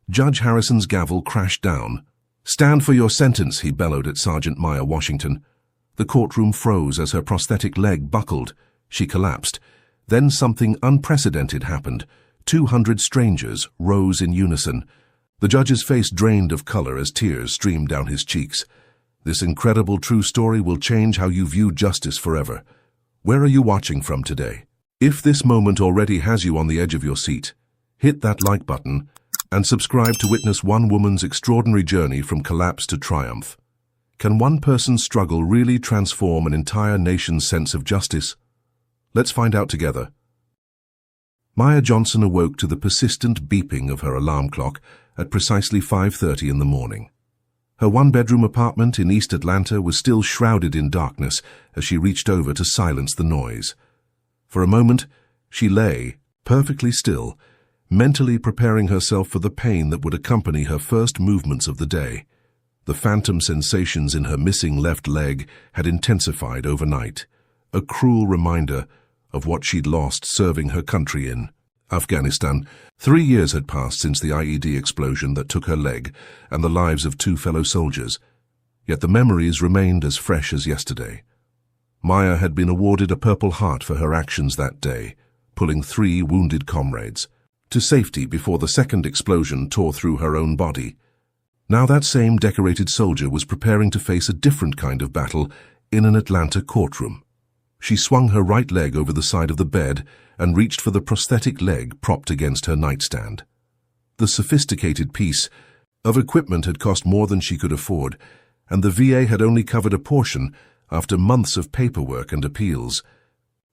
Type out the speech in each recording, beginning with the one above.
Judge Harrison's gavel crashed down. "Stand for your sentence," he bellowed at Sergeant Maya Washington. The courtroom froze as her prosthetic leg buckled. She collapsed. Then something unprecedented happened. 200 strangers rose in unison. The judge's face drained of color as tears streamed down his cheeks. This incredible true story will change how you view justice forever. Where are you watching from today? If this moment already has you on the edge of your seat, hit that like button and subscribe to witness one woman's extraordinary journey from collapse to triumph. Can one person's struggle really transform an entire nation's sense of justice? Let's find out together. Maya Johnson awoke to the persistent beeping of her alarm clock at precisely 5:30 in the morning. Her one-bedroom apartment in East Atlanta was still shrouded in darkness as she reached over to silence the noise. For a moment, she lay, perfectly still, mentally preparing herself for the pain that would accompany her first movements of the day. The phantom sensations in her missing left leg had intensified overnight, a cruel reminder of what she'd lost serving her country in Afghanistan. 3 years had passed since the IED explosion that took her leg and the lives of 2 fellow soldiers, yet the memories remained as fresh as yesterday. Maya had been awarded a Purple Heart for her actions that day, pulling 3 wounded comrades to safety before the second explosion tore through her own body. Now that same decorated soldier was preparing to face a different kind of battle in an Atlanta courtroom. She swung her right leg over the side of the bed and reached for the prosthetic leg propped against her nightstand. The sophisticated piece of equipment had cost more than she could afford, and the VA had only covered a portion after months of paperwork and appeals.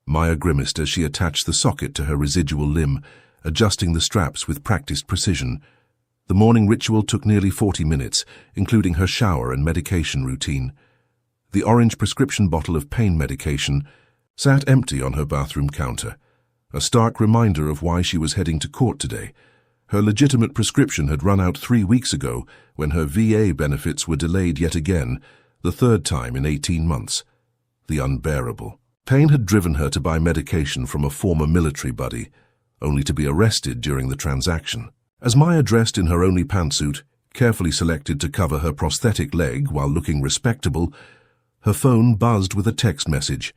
Maya grimaced as she attached the socket to her residual limb, adjusting the straps with practiced precision. The morning ritual took nearly 40 minutes, including her shower and medication routine. The orange prescription bottle of pain medication sat empty on her bathroom counter, a stark reminder of why she was heading to court today. Her legitimate prescription had run out 3 weeks ago when her VA benefits were delayed yet again, the 3rd time in 18 months. The unbearable pain had driven her to buy medication from a former military buddy, only to be arrested during the transaction. As Maya dressed in her only pantsuit, carefully selected to cover her prosthetic leg while looking respectable, her phone buzzed with a text message.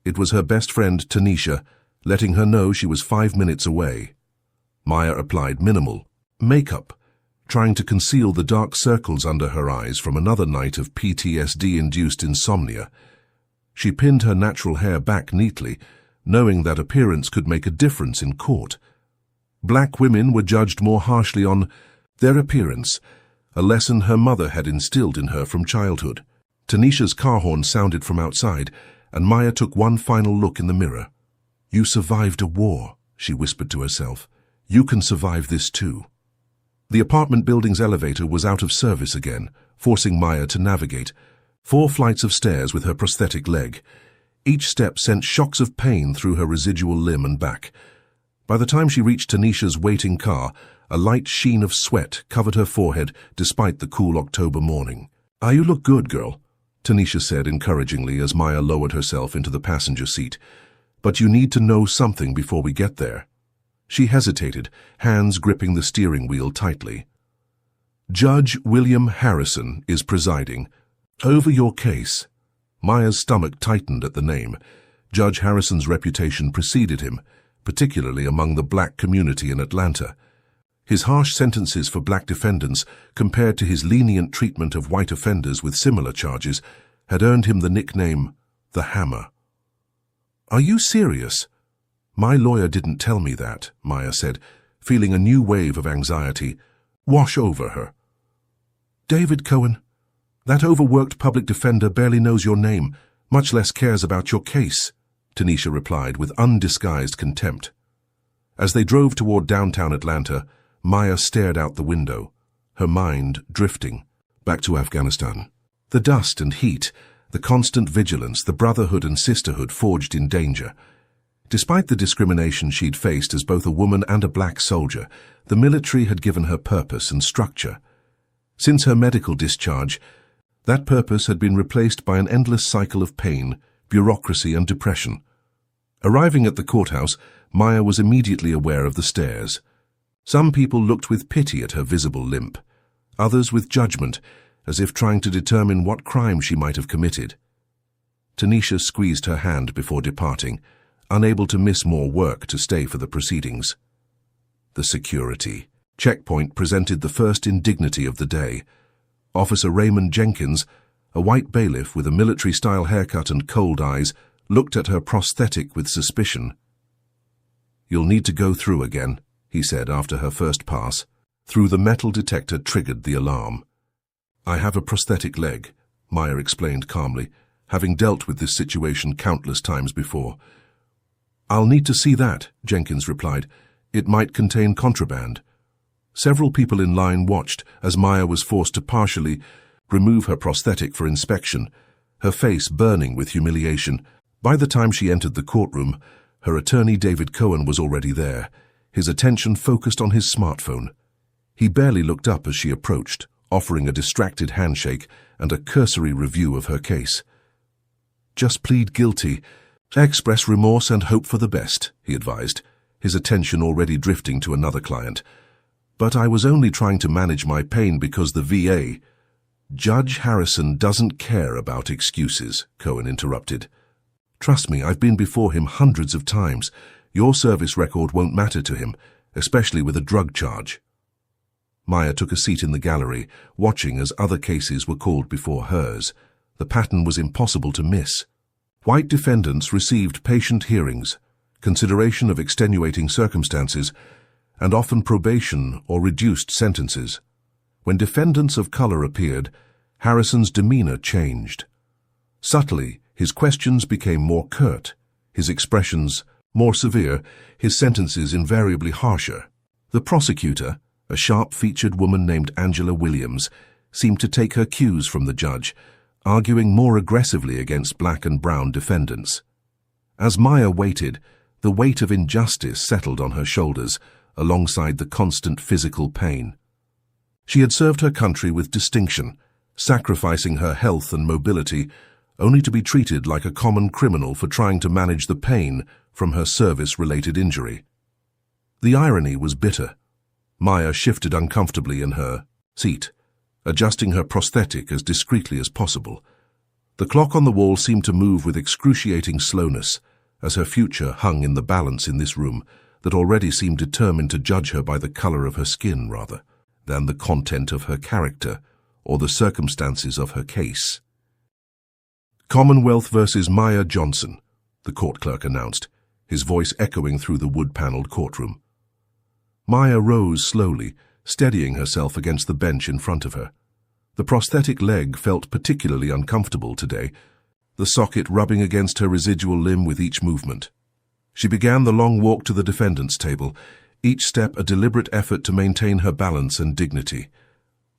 It was her best friend, Tanisha, letting her know she was 5 minutes away. Maya applied minimal makeup, trying to conceal the dark circles under her eyes from another night of PTSD-induced insomnia. She pinned her natural hair back neatly, knowing that appearance could make a difference in court. Black women were judged more harshly on their appearance, a lesson her mother had instilled in her from childhood. Tanisha's car horn sounded from outside, and Maya took one final look in the mirror. "You survived a war," she whispered to herself. "You can survive this too." The apartment building's elevator was out of service again, forcing Maya to navigate 4 flights of stairs with her prosthetic leg. Each step sent shocks of pain through her residual limb and back. By the time she reached Tanisha's waiting car, a light sheen of sweat covered her forehead despite the cool October morning. "You look good, girl," Tanisha said encouragingly as Maya lowered herself into the passenger seat. "But you need to know something before we get there." She hesitated, hands gripping the steering wheel tightly. "Judge William Harrison is presiding over your case." Maya's stomach tightened at the name. Judge Harrison's reputation preceded him, particularly among the black community in Atlanta. His harsh sentences for black defendants, compared to his lenient treatment of white offenders with similar charges, had earned him the nickname the Hammer. "Are you serious?" "My lawyer didn't tell me that," Maya said, feeling a new wave of anxiety wash over her. "David Cohen, that overworked public defender barely knows your name, much less cares about your case," Tanisha replied with undisguised contempt. As they drove toward downtown Atlanta, Maya stared out the window, her mind drifting back to Afghanistan. The dust and heat, the constant vigilance, the brotherhood and sisterhood forged in danger. Despite the discrimination she'd faced as both a woman and a black soldier, the military had given her purpose and structure. Since her medical discharge, that purpose had been replaced by an endless cycle of pain, bureaucracy and depression. Arriving at the courthouse, Maya was immediately aware of the stairs. Some people looked with pity at her visible limp, others with judgment, as if trying to determine what crime she might have committed. Tanisha squeezed her hand before departing, unable to miss more work to stay for the proceedings. The security checkpoint presented the first indignity of the day. Officer Raymond Jenkins, a white bailiff with a military-style haircut and cold eyes, looked at her prosthetic with suspicion. "You'll need to go through again," he said after her first pass. Through the metal detector triggered the alarm. "I have a prosthetic leg," Maya explained calmly, having dealt with this situation countless times before. "I'll need to see that," Jenkins replied. "It might contain contraband." Several people in line watched as Maya was forced to partially remove her prosthetic for inspection, her face burning with humiliation. By the time she entered the courtroom, her attorney David Cohen was already there, his attention focused on his smartphone. He barely looked up as she approached, offering a distracted handshake and a cursory review of her case. "Just plead guilty, express remorse and hope for the best," he advised, his attention already drifting to another client. "But I was only trying to manage my pain because the VA—" "Judge Harrison doesn't care about excuses," Cohen interrupted. "Trust me, I've been before him hundreds of times. Your service record won't matter to him, especially with a drug charge." Maya took a seat in the gallery, watching as other cases were called before hers. The pattern was impossible to miss. White defendants received patient hearings, consideration of extenuating circumstances, and often probation or reduced sentences. When defendants of color appeared, Harrison's demeanor changed. Subtly, his questions became more curt, his expressions more severe, his sentences invariably harsher. The prosecutor, a sharp-featured woman named Angela Williams, seemed to take her cues from the judge, arguing more aggressively against black and brown defendants. As Maya waited, the weight of injustice settled on her shoulders, alongside the constant physical pain. She had served her country with distinction, sacrificing her health and mobility, only to be treated like a common criminal for trying to manage the pain from her service-related injury. The irony was bitter. Maya shifted uncomfortably in her seat, adjusting her prosthetic as discreetly as possible. The clock on the wall seemed to move with excruciating slowness, as her future hung in the balance in this room that already seemed determined to judge her by the color of her skin rather than the content of her character or the circumstances of her case. "Commonwealth versus Maya Johnson," the court clerk announced, his voice echoing through the wood-paneled courtroom. Maya rose slowly, steadying herself against the bench in front of her. The prosthetic leg felt particularly uncomfortable today, the socket rubbing against her residual limb with each movement. She began the long walk to the defendant's table, each step a deliberate effort to maintain her balance and dignity.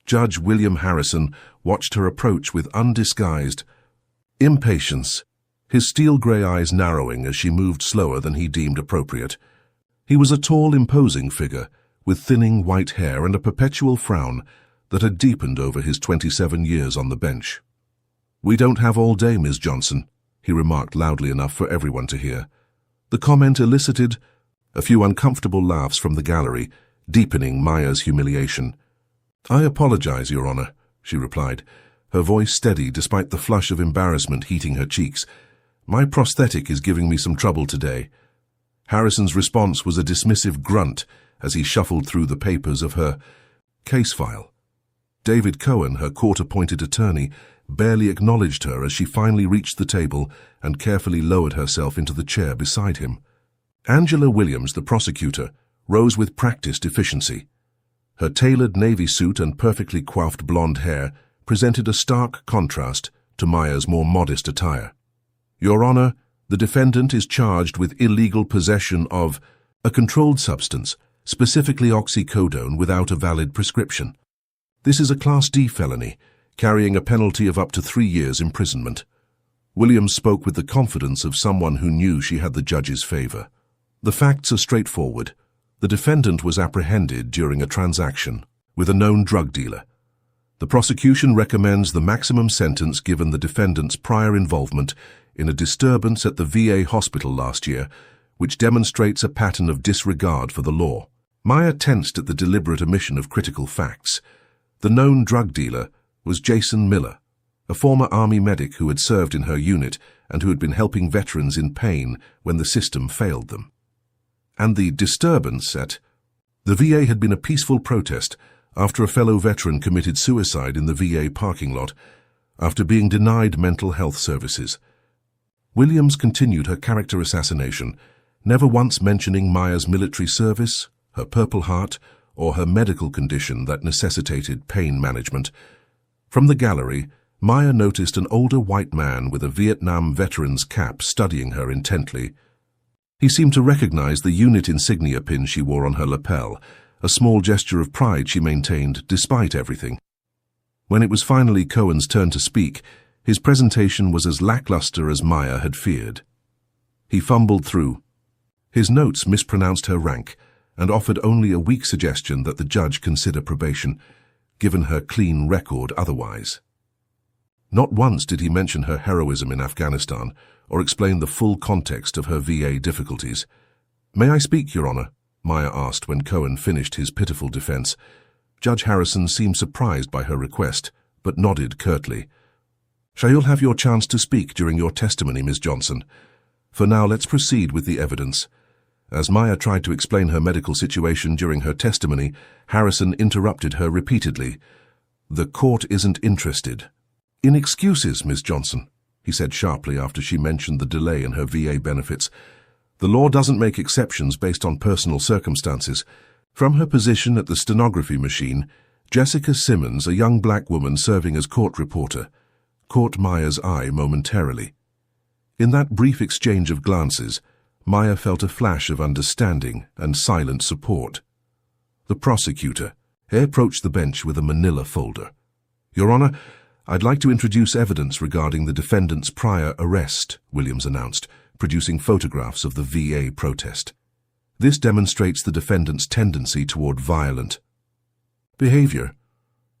Judge William Harrison watched her approach with undisguised impatience, his steel-gray eyes narrowing as she moved slower than he deemed appropriate. He was a tall, imposing figure, with thinning white hair and a perpetual frown that had deepened over his 27 years on the bench. "We don't have all day, Ms. Johnson," he remarked loudly enough for everyone to hear. The comment elicited a few uncomfortable laughs from the gallery, deepening Maya's humiliation. "I apologize, Your Honor," she replied, her voice steady despite the flush of embarrassment heating her cheeks. "My prosthetic is giving me some trouble today." Harrison's response was a dismissive grunt as he shuffled through the papers of her case file. David Cohen, her court-appointed attorney, barely acknowledged her as she finally reached the table and carefully lowered herself into the chair beside him. Angela Williams, the prosecutor, rose with practiced efficiency. Her tailored navy suit and perfectly coiffed blonde hair presented a stark contrast to Maya's more modest attire. "Your Honor, the defendant is charged with illegal possession of a controlled substance, specifically oxycodone, without a valid prescription. This is a Class D felony, carrying a penalty of up to 3 years imprisonment." Williams spoke with the confidence of someone who knew she had the judge's favor. "The facts are straightforward. The defendant was apprehended during a transaction with a known drug dealer. The prosecution recommends the maximum sentence given the defendant's prior involvement in a disturbance at the VA hospital last year, which demonstrates a pattern of disregard for the law. Maya tensed at the deliberate omission of critical facts. The known drug dealer was Jason Miller, a former Army medic who had served in her unit and who had been helping veterans in pain when the system failed them. And the disturbance at the VA had been a peaceful protest after a fellow veteran committed suicide in the VA parking lot after being denied mental health services. Williams continued her character assassination, never once mentioning Maya's military service, her Purple Heart, or her medical condition that necessitated pain management. From the gallery, Maya noticed an older white man with a Vietnam veteran's cap studying her intently. He seemed to recognize the unit insignia pin she wore on her lapel, a small gesture of pride she maintained despite everything. When it was finally Cohen's turn to speak, his presentation was as lackluster as Maya had feared. He fumbled through. His notes mispronounced her rank and offered only a weak suggestion that the judge consider probation, given her clean record otherwise. Not once did he mention her heroism in Afghanistan or explain the full context of her VA difficulties. "May I speak, Your Honor?" Maya asked when Cohen finished his pitiful defense. Judge Harrison seemed surprised by her request, but nodded curtly. "Shall you have your chance to speak during your testimony, Ms. Johnson? For now, let's proceed with the evidence." As Maya tried to explain her medical situation during her testimony, Harrison interrupted her repeatedly. "The court isn't interested." "In excuses, Ms. Johnson," he said sharply after she mentioned the delay in her VA benefits. "The law doesn't make exceptions based on personal circumstances." From her position at the stenography machine, Jessica Simmons, a young black woman serving as court reporter, caught Maya's eye momentarily. In that brief exchange of glances, Maya felt a flash of understanding and silent support. The prosecutor approached the bench with a manila folder. "Your Honor, I'd like to introduce evidence regarding the defendant's prior arrest," Williams announced, producing photographs of the VA protest. "This demonstrates the defendant's tendency toward violent behavior."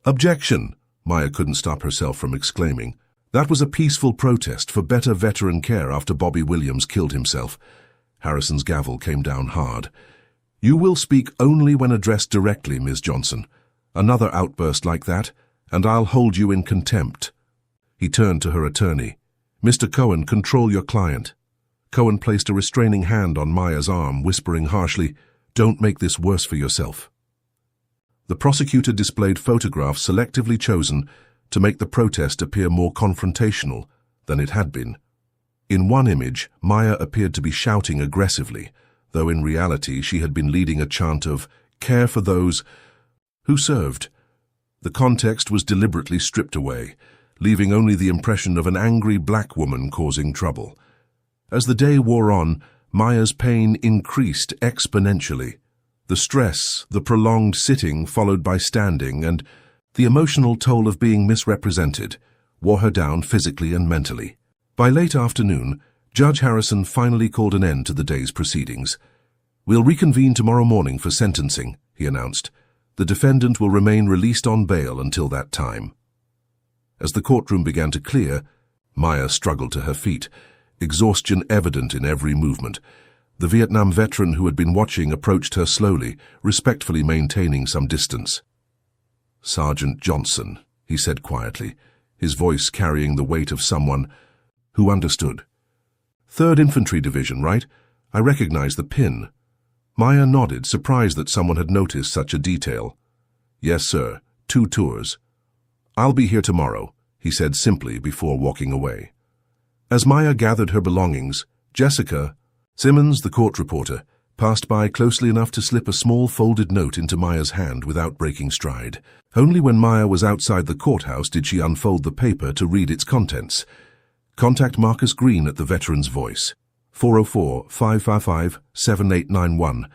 "Objection!" Maya couldn't stop herself from exclaiming. "That was a peaceful protest for better veteran care after Bobby Williams killed himself." Harrison's gavel came down hard. "You will speak only when addressed directly, Ms. Johnson. Another outburst like that, and I'll hold you in contempt." He turned to her attorney. "Mr. Cohen, control your client." Cohen placed a restraining hand on Maya's arm, whispering harshly, "Don't make this worse for yourself." The prosecutor displayed photographs selectively chosen to make the protest appear more confrontational than it had been. In one image, Maya appeared to be shouting aggressively, though in reality she had been leading a chant of care for those who served. The context was deliberately stripped away, leaving only the impression of an angry black woman causing trouble. As the day wore on, Maya's pain increased exponentially. The stress, the prolonged sitting followed by standing, and the emotional toll of being misrepresented wore her down physically and mentally. By late afternoon, Judge Harrison finally called an end to the day's proceedings. "We'll reconvene tomorrow morning for sentencing," he announced. "The defendant will remain released on bail until that time." As the courtroom began to clear, Maya struggled to her feet, exhaustion evident in every movement. The Vietnam veteran who had been watching approached her slowly, respectfully maintaining some distance. "Sergeant Johnson," he said quietly, his voice carrying the weight of someone who understood. "3rd Infantry Division, right? I recognize the pin." Maya nodded, surprised that someone had noticed such a detail. "Yes, sir. 2 tours." "I'll be here tomorrow," he said simply before walking away. As Maya gathered her belongings, Jessica Simmons, the court reporter, passed by closely enough to slip a small folded note into Maya's hand without breaking stride. Only when Maya was outside the courthouse did she unfold the paper to read its contents. "Contact Marcus Green at the Veteran's Voice, 404-555-7891.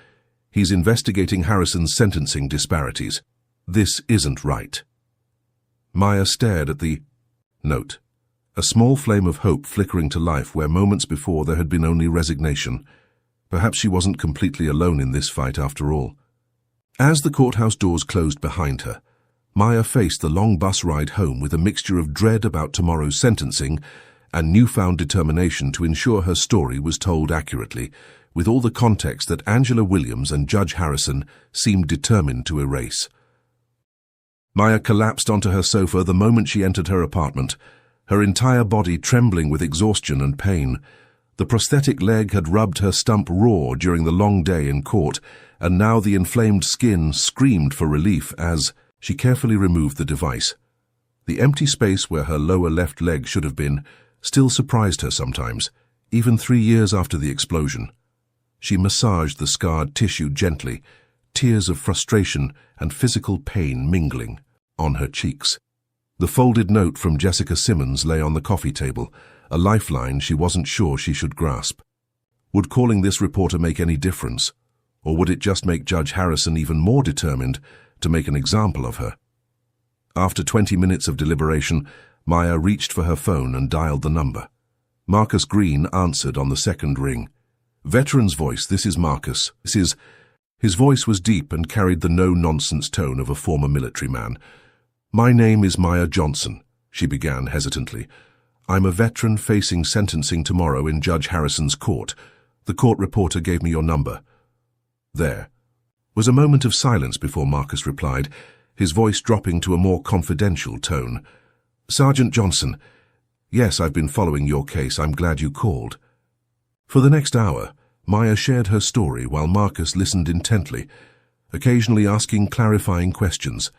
He's investigating Harrison's sentencing disparities. This isn't right." Maya stared at the note, a small flame of hope flickering to life where moments before there had been only resignation. Perhaps she wasn't completely alone in this fight after all. As the courthouse doors closed behind her, Maya faced the long bus ride home with a mixture of dread about tomorrow's sentencing and newfound determination to ensure her story was told accurately, with all the context that Angela Williams and Judge Harrison seemed determined to erase. Maya collapsed onto her sofa the moment she entered her apartment, her entire body trembling with exhaustion and pain. The prosthetic leg had rubbed her stump raw during the long day in court, and now the inflamed skin screamed for relief as she carefully removed the device. The empty space where her lower left leg should have been still surprised her sometimes, even 3 years after the explosion. She massaged the scarred tissue gently, tears of frustration and physical pain mingling on her cheeks. The folded note from Jessica Simmons lay on the coffee table, a lifeline she wasn't sure she should grasp. Would calling this reporter make any difference, or would it just make Judge Harrison even more determined to make an example of her? After 20 minutes of deliberation, Maya reached for her phone and dialed the number. Marcus Green answered on the second ring. Veteran's voice, this is Marcus. His voice was deep and carried the no-nonsense tone of a former military man. My name is Maya Johnson, she began hesitantly. I'm a veteran facing sentencing tomorrow in Judge Harrison's court. The court reporter gave me your number. There was a moment of silence before Marcus replied, his voice dropping to a more confidential tone. Sergeant Johnson, yes, I've been following your case. I'm glad you called. For the next hour, Maya shared her story while Marcus listened intently, occasionally asking clarifying questions.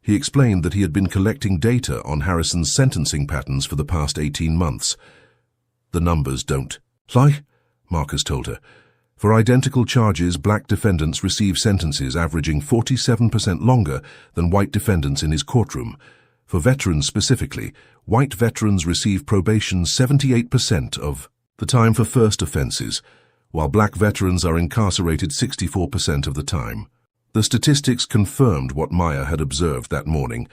He explained that he had been collecting data on Harrison's sentencing patterns for the past 18 months. The numbers don't lie, Marcus told her. For identical charges, black defendants receive sentences averaging 47% longer than white defendants in his courtroom. For veterans specifically, white veterans receive probation 78% of the time for first offenses, while black veterans are incarcerated 64% of the time. The statistics confirmed what Maya had observed that morning,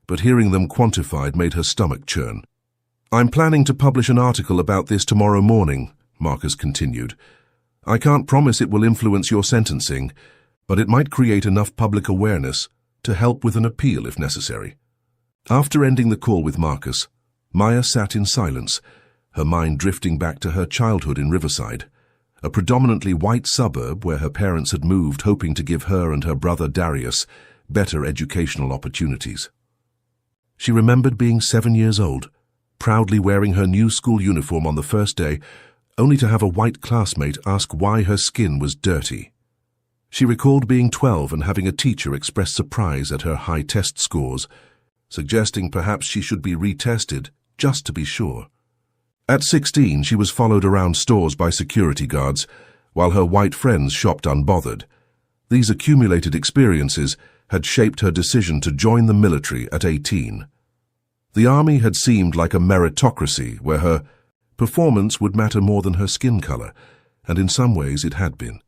but hearing them quantified made her stomach churn. I'm planning to publish an article about this tomorrow morning, Marcus continued. I can't promise it will influence your sentencing, but it might create enough public awareness to help with an appeal if necessary. After ending the call with Marcus, Maya sat in silence, her mind drifting back to her childhood in Riverside, a predominantly white suburb where her parents had moved hoping to give her and her brother Darius better educational opportunities. She remembered being 7 years old, proudly wearing her new school uniform on the first day, only to have a white classmate ask why her skin was dirty. She recalled being 12 and having a teacher express surprise at her high test scores, suggesting perhaps she should be retested just to be sure. At 16, she was followed around stores by security guards, while her white friends shopped unbothered. These accumulated experiences had shaped her decision to join the military at 18. The army had seemed like a meritocracy where her performance would matter more than her skin color, and in some ways it had been.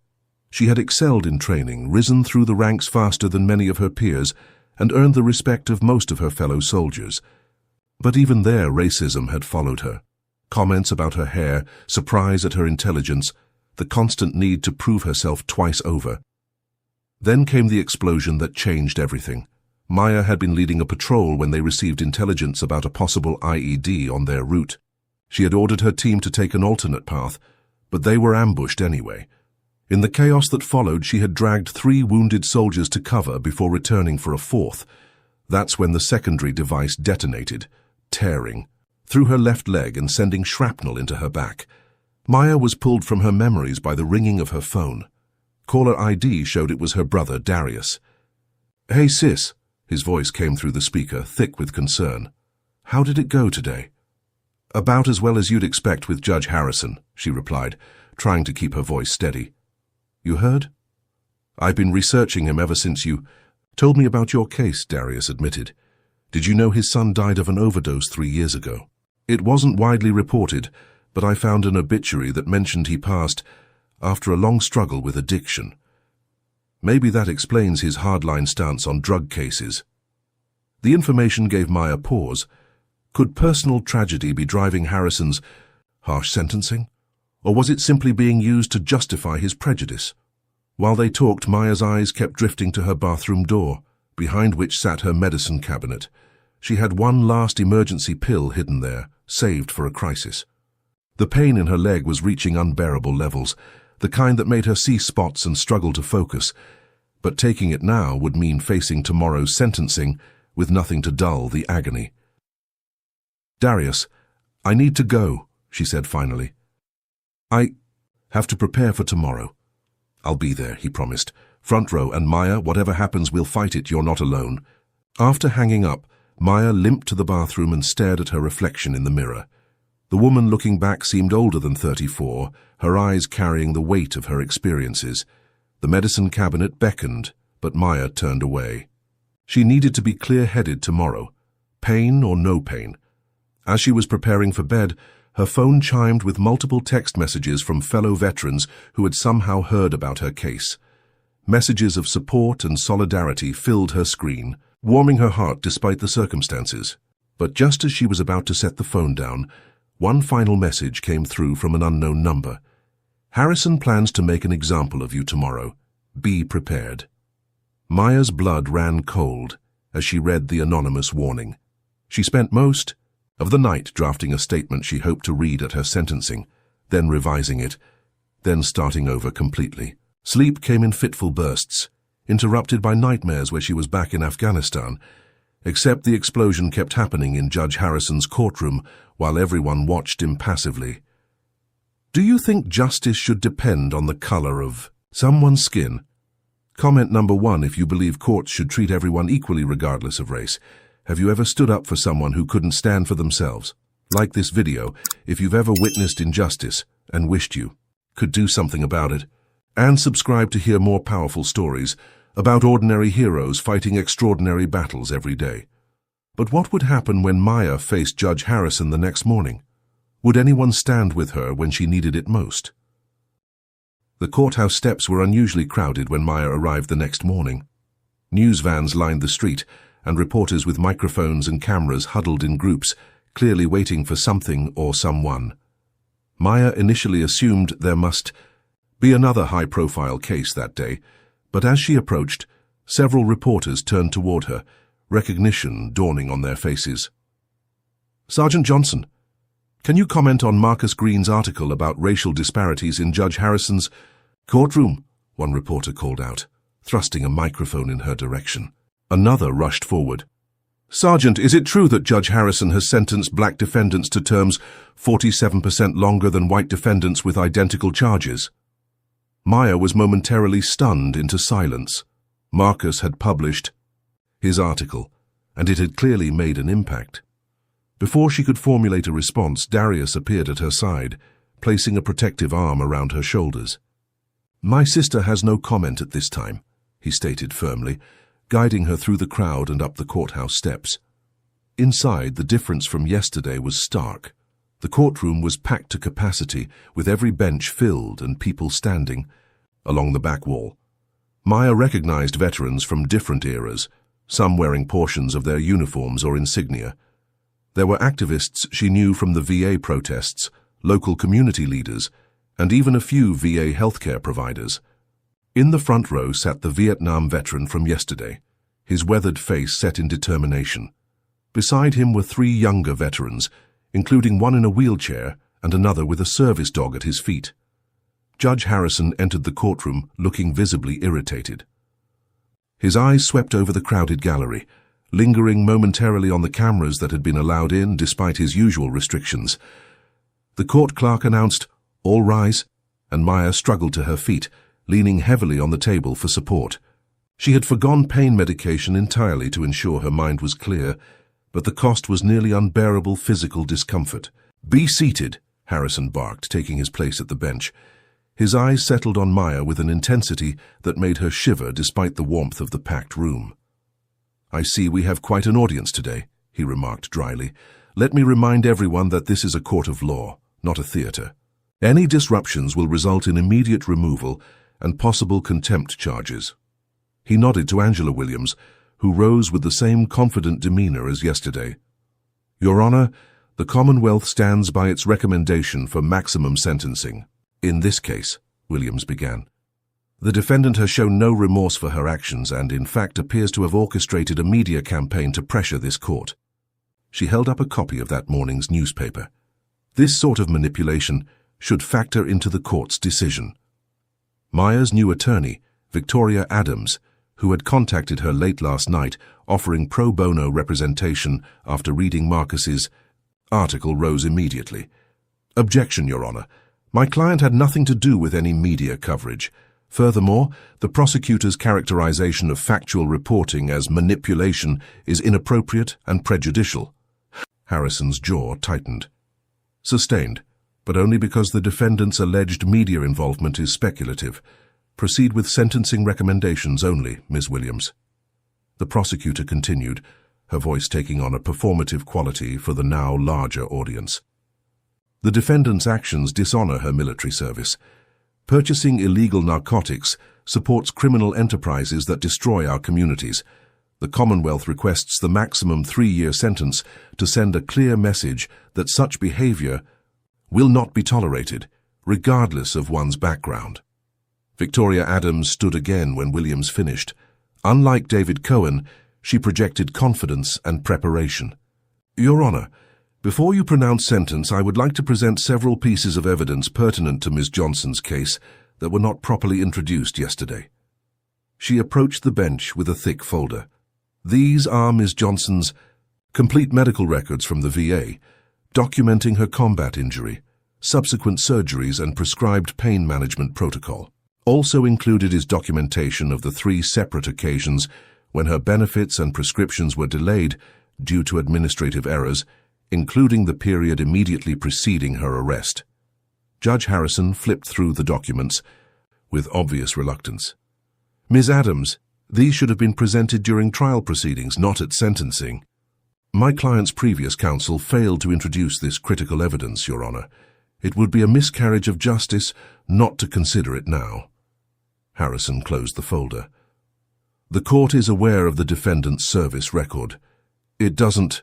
She had excelled in training, risen through the ranks faster than many of her peers, and earned the respect of most of her fellow soldiers. But even there, racism had followed her. Comments about her hair, surprise at her intelligence, the constant need to prove herself twice over. Then came the explosion that changed everything. Maya had been leading a patrol when they received intelligence about a possible IED on their route. She had ordered her team to take an alternate path, but they were ambushed anyway. In the chaos that followed, she had dragged 3 wounded soldiers to cover before returning for a 4th. That's when the secondary device detonated, tearing through her left leg and sending shrapnel into her back. Maya was pulled from her memories by the ringing of her phone. Caller ID showed it was her brother, Darius. Hey, sis, his voice came through the speaker, thick with concern. How did it go today? About as well as you'd expect with Judge Harrison, she replied, trying to keep her voice steady. You heard? I've been researching him ever since you told me about your case, Darius admitted. Did you know his son died of an overdose 3 years ago? It wasn't widely reported, but I found an obituary that mentioned he passed after a long struggle with addiction. Maybe that explains his hardline stance on drug cases. The information gave Maya pause. Could personal tragedy be driving Harrison's harsh sentencing? Or was it simply being used to justify his prejudice? While they talked, Maya's eyes kept drifting to her bathroom door, behind which sat her medicine cabinet. She had one last emergency pill hidden there, saved for a crisis. The pain in her leg was reaching unbearable levels. the kind that made her see spots and struggle to focus, but taking it now would mean facing tomorrow's sentencing with nothing to dull the agony. "Darius, I need to go," she said finally. "I have to prepare for tomorrow." "I'll be there," he promised. "Front row, and Maya, whatever happens, we'll fight it. You're not alone." After hanging up, Maya limped to the bathroom and stared at her reflection in the mirror. The woman looking back seemed older than 34, her eyes carrying the weight of her experiences. The medicine cabinet beckoned, but Maya turned away. She needed to be clear-headed tomorrow, pain or no pain. As she was preparing for bed, her phone chimed with multiple text messages from fellow veterans who had somehow heard about her case. Messages of support and solidarity filled her screen, warming her heart despite the circumstances. But just as she was about to set the phone down, one final message came through from an unknown number. "Harrison plans to make an example of you tomorrow. Be prepared." Maya's blood ran cold as she read the anonymous warning. She spent most of the night drafting a statement she hoped to read at her sentencing, then revising it, then starting over completely. Sleep came in fitful bursts, interrupted by nightmares where she was back in Afghanistan, except the explosion kept happening in Judge Harrison's courtroom while everyone watched impassively. Do you think justice should depend on the color of someone's skin? Comment number 1 if you believe courts should treat everyone equally regardless of race. Have you ever stood up for someone who couldn't stand for themselves? Like this video if you've ever witnessed injustice and wished you could do something about it. And subscribe to hear more powerful stories about ordinary heroes fighting extraordinary battles every day. But what would happen when Maya faced Judge Harrison the next morning? Would anyone stand with her when she needed it most? The courthouse steps were unusually crowded when Maya arrived the next morning. News vans lined the street, and reporters with microphones and cameras huddled in groups, clearly waiting for something or someone. Maya initially assumed there must be another high-profile case that day, but as she approached, several reporters turned toward her, recognition dawning on their faces. "Sergeant Johnson, can you comment on Marcus Green's article about racial disparities in Judge Harrison's courtroom?" one reporter called out, thrusting a microphone in her direction. Another rushed forward. "Sergeant, is it true that Judge Harrison has sentenced black defendants to terms 47% longer than white defendants with identical charges?" Maya was momentarily stunned into silence. Marcus had published his article, and it had clearly made an impact. Before she could formulate a response, Darius appeared at her side, placing a protective arm around her shoulders. "My sister has no comment at this time," he stated firmly, guiding her through the crowd and up the courthouse steps. Inside, the difference from yesterday was stark. The courtroom was packed to capacity, with every bench filled and people standing along the back wall. Maya recognized veterans from different eras, some wearing portions of their uniforms or insignia. There were activists she knew from the VA protests, local community leaders, and even a few VA healthcare providers. In the front row sat the Vietnam veteran from yesterday, his weathered face set in determination. Beside him were 3 younger veterans, including one in a wheelchair and another with a service dog at his feet. Judge Harrison entered the courtroom looking visibly irritated. His eyes swept over the crowded gallery, lingering momentarily on the cameras that had been allowed in despite his usual restrictions. The court clerk announced, "All rise," and Maya struggled to her feet, leaning heavily on the table for support. She had forgone pain medication entirely to ensure her mind was clear, but the cost was nearly unbearable physical discomfort. "Be seated," Harrison barked, taking his place at the bench. His eyes settled on Maya with an intensity that made her shiver despite the warmth of the packed room. "I see we have quite an audience today," he remarked dryly. "Let me remind everyone that this is a court of law, not a theater. Any disruptions will result in immediate removal and possible contempt charges." He nodded to Angela Williams, who rose with the same confident demeanor as yesterday. "Your Honor, the Commonwealth stands by its recommendation for maximum sentencing. In this case," Williams began, "the defendant has shown no remorse for her actions and, in fact, appears to have orchestrated a media campaign to pressure this court." She held up a copy of that morning's newspaper. "This sort of manipulation should factor into the court's decision." Maya's new attorney, Victoria Adams, who had contacted her late last night offering pro bono representation after reading Marcus's article, rose immediately. "Objection, Your Honor. My client had nothing to do with any media coverage. Furthermore, the prosecutor's characterization of factual reporting as manipulation is inappropriate and prejudicial." Harrison's jaw tightened. "Sustained, but only because the defendant's alleged media involvement is speculative. Proceed with sentencing recommendations only, Ms. Williams." The prosecutor continued, her voice taking on a performative quality for the now larger audience. "The defendant's actions dishonor her military service. Purchasing illegal narcotics supports criminal enterprises that destroy our communities. The Commonwealth requests the maximum 3-year sentence to send a clear message that such behavior will not be tolerated, regardless of one's background." Victoria Adams stood again when Williams finished. Unlike David Cohen, she projected confidence and preparation. "Your Honor, before you pronounce sentence, I would like to present several pieces of evidence pertinent to Ms. Johnson's case that were not properly introduced yesterday." She approached the bench with a thick folder. "These are Ms. Johnson's complete medical records from the VA, documenting her combat injury, subsequent surgeries, and prescribed pain management protocol. Also included is documentation of the 3 separate occasions when her benefits and prescriptions were delayed due to administrative errors, including the period immediately preceding her arrest." Judge Harrison flipped through the documents with obvious reluctance. "Ms. Adams, these should have been presented during trial proceedings, not at sentencing." "My client's previous counsel failed to introduce this critical evidence, Your Honor. It would be a miscarriage of justice not to consider it now." Harrison closed the folder. "The court is aware of the defendant's service record. It doesn't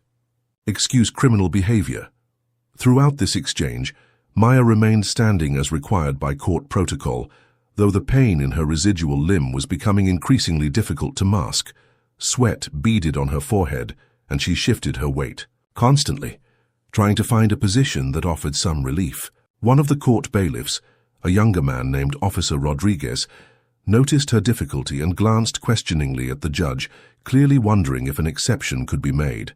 excuse criminal behavior." Throughout this exchange, Maya remained standing as required by court protocol, though the pain in her residual limb was becoming increasingly difficult to mask. Sweat beaded on her forehead, and she shifted her weight constantly, trying to find a position that offered some relief. One of the court bailiffs, a younger man named Officer Rodriguez, noticed her difficulty and glanced questioningly at the judge, clearly wondering if an exception could be made.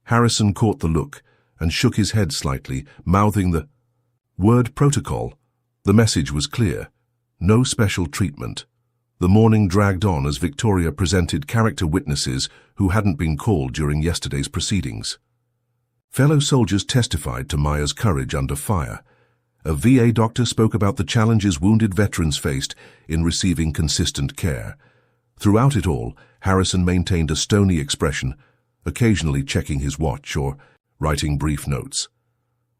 Harrison caught the look and shook his head slightly, mouthing the word protocol. The message was clear: no special treatment. The morning dragged on as Victoria presented character witnesses who hadn't been called during yesterday's proceedings. Fellow soldiers testified to Maya's courage under fire. A VA doctor spoke about the challenges wounded veterans faced in receiving consistent care. Throughout it all, Harrison maintained a stony expression, occasionally checking his watch or writing brief notes.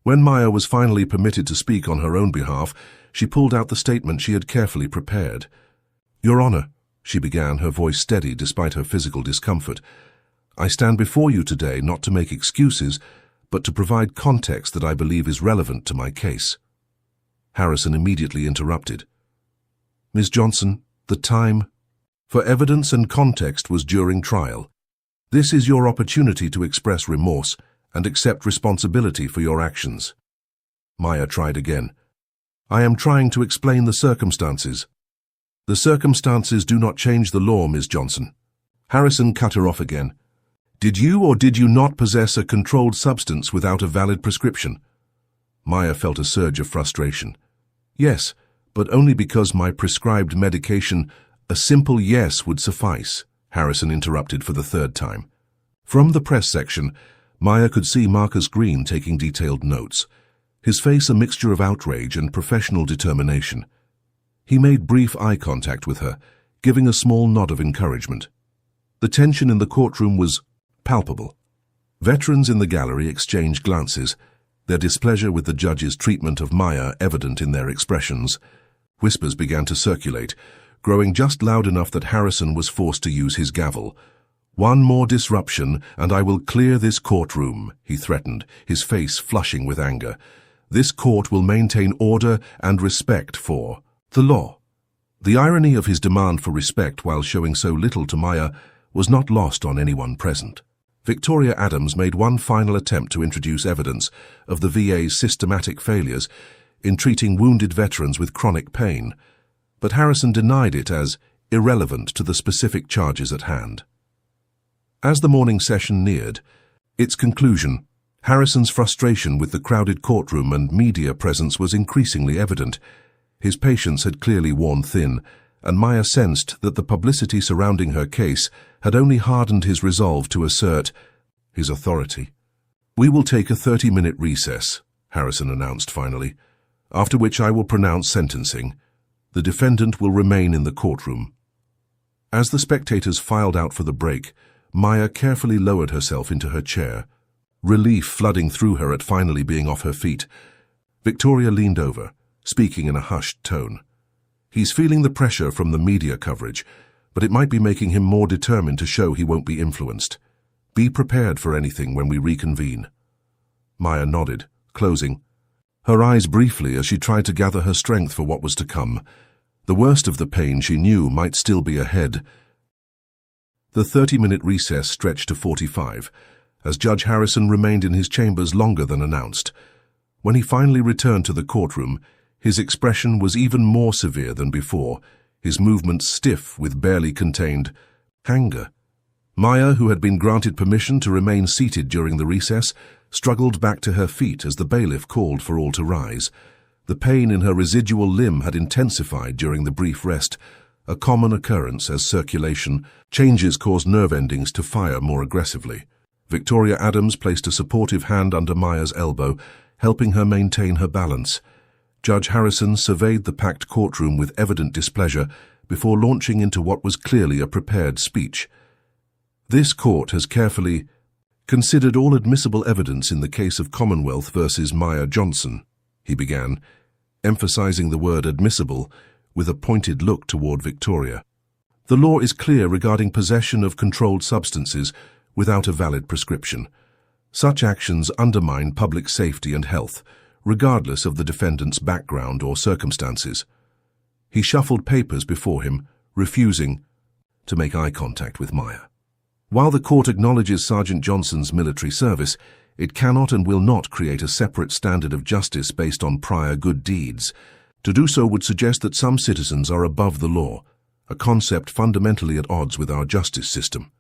When Maya was finally permitted to speak on her own behalf, she pulled out the statement she had carefully prepared. "Your Honor," she began, her voice steady despite her physical discomfort, "I stand before you today not to make excuses, but to provide context that I believe is relevant to my case." Harrison immediately interrupted. "Ms. Johnson, the time for evidence and context was during trial. This is your opportunity to express remorse and accept responsibility for your actions." Maya tried again. "I am trying to explain the circumstances." "The circumstances do not change the law, Ms. Johnson." Harrison cut her off again. "Did you or did you not possess a controlled substance without a valid prescription?" Maya felt a surge of frustration. "Yes, but only because my prescribed medication, a simple yes would suffice," Harrison interrupted for the 3rd time. From the press section, Maya could see Marcus Green taking detailed notes, his face a mixture of outrage and professional determination. He made brief eye contact with her, giving a small nod of encouragement. The tension in the courtroom was palpable. Veterans in the gallery exchanged glances, their displeasure with the judge's treatment of Maya evident in their expressions. Whispers began to circulate, growing just loud enough that Harrison was forced to use his gavel. "One more disruption, and I will clear this courtroom," he threatened, his face flushing with anger. "This court will maintain order and respect for the law." The irony of his demand for respect while showing so little to Maya was not lost on anyone present. Victoria Adams made one final attempt to introduce evidence of the VA's systematic failures in treating wounded veterans with chronic pain. but Harrison denied it as irrelevant to the specific charges at hand. As the morning session neared its conclusion, Harrison's frustration with the crowded courtroom and media presence was increasingly evident. His patience had clearly worn thin, and Maya sensed that the publicity surrounding her case had only hardened his resolve to assert his authority. "We will take a 30-minute recess," Harrison announced finally, "after which I will pronounce sentencing. The defendant will remain in the courtroom." As the spectators filed out for the break, Maya carefully lowered herself into her chair, relief flooding through her at finally being off her feet. Victoria leaned over, speaking in a hushed tone. "He's feeling the pressure from the media coverage, but it might be making him more determined to show he won't be influenced. Be prepared for anything when we reconvene." Maya nodded, closing her eyes briefly as she tried to gather her strength for what was to come. The worst of the pain she knew might still be ahead. The 30-minute recess stretched to 45, as Judge Harrison remained in his chambers longer than announced. When he finally returned to the courtroom, his expression was even more severe than before, his movements stiff with barely contained anger. Maya, who had been granted permission to remain seated during the recess, struggled back to her feet as the bailiff called for all to rise. The pain in her residual limb had intensified during the brief rest, a common occurrence as circulation changes cause nerve endings to fire more aggressively. Victoria Adams placed a supportive hand under Maya's elbow, helping her maintain her balance. Judge Harrison surveyed the packed courtroom with evident displeasure before launching into what was clearly a prepared speech. "This court has carefully considered all admissible evidence in the case of Commonwealth versus Maya Johnson," he began, emphasizing the word admissible with a pointed look toward Victoria. "The law is clear regarding possession of controlled substances without a valid prescription. Such actions undermine public safety and health, regardless of the defendant's background or circumstances." He shuffled papers before him, refusing to make eye contact with Maya. "While the court acknowledges Sergeant Johnson's military service, it cannot and will not create a separate standard of justice based on prior good deeds. To do so would suggest that some citizens are above the law, a concept fundamentally at odds with our justice system."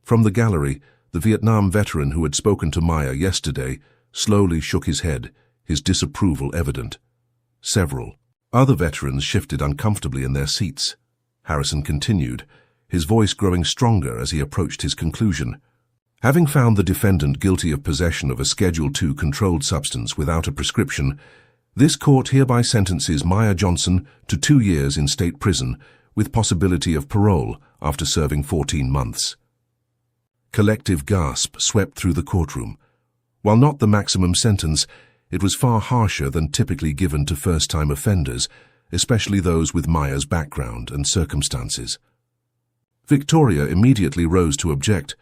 From the gallery, the Vietnam veteran who had spoken to Maya yesterday slowly shook his head, his disapproval evident. Several other veterans shifted uncomfortably in their seats. Harrison continued, his voice growing stronger as he approached his conclusion. "Having found the defendant guilty of possession of a Schedule II controlled substance without a prescription, this court hereby sentences Maya Johnson to 2 years in state prison with possibility of parole after serving 14 months. Collective gasp swept through the courtroom. While not the maximum sentence, it was far harsher than typically given to first-time offenders, especially those with Maya's background and circumstances. Victoria immediately rose to object,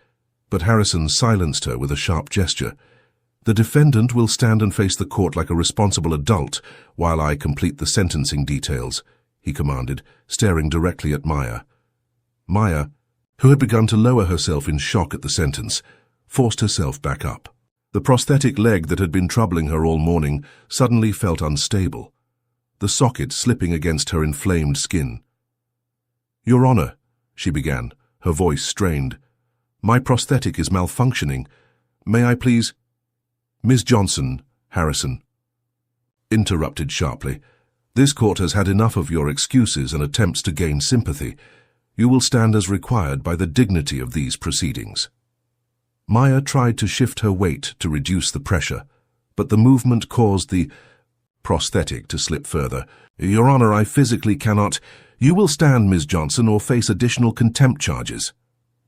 but Harrison silenced her with a sharp gesture. "The defendant will stand and face the court like a responsible adult while I complete the sentencing details," he commanded, staring directly at Maya. Maya, who had begun to lower herself in shock at the sentence, forced herself back up. The prosthetic leg that had been troubling her all morning suddenly felt unstable, the socket slipping against her inflamed skin. "Your Honor," she began, her voice strained, "my prosthetic is malfunctioning. May I please—" "Ms. Johnson," Harrison interrupted sharply, "this court has had enough of your excuses and attempts to gain sympathy. You will stand as required by the dignity of these proceedings." Maya tried to shift her weight to reduce the pressure, but the movement caused the prosthetic to slip further. "Your Honor, I physically cannot—" "You will stand, Ms. Johnson, or face additional contempt charges,"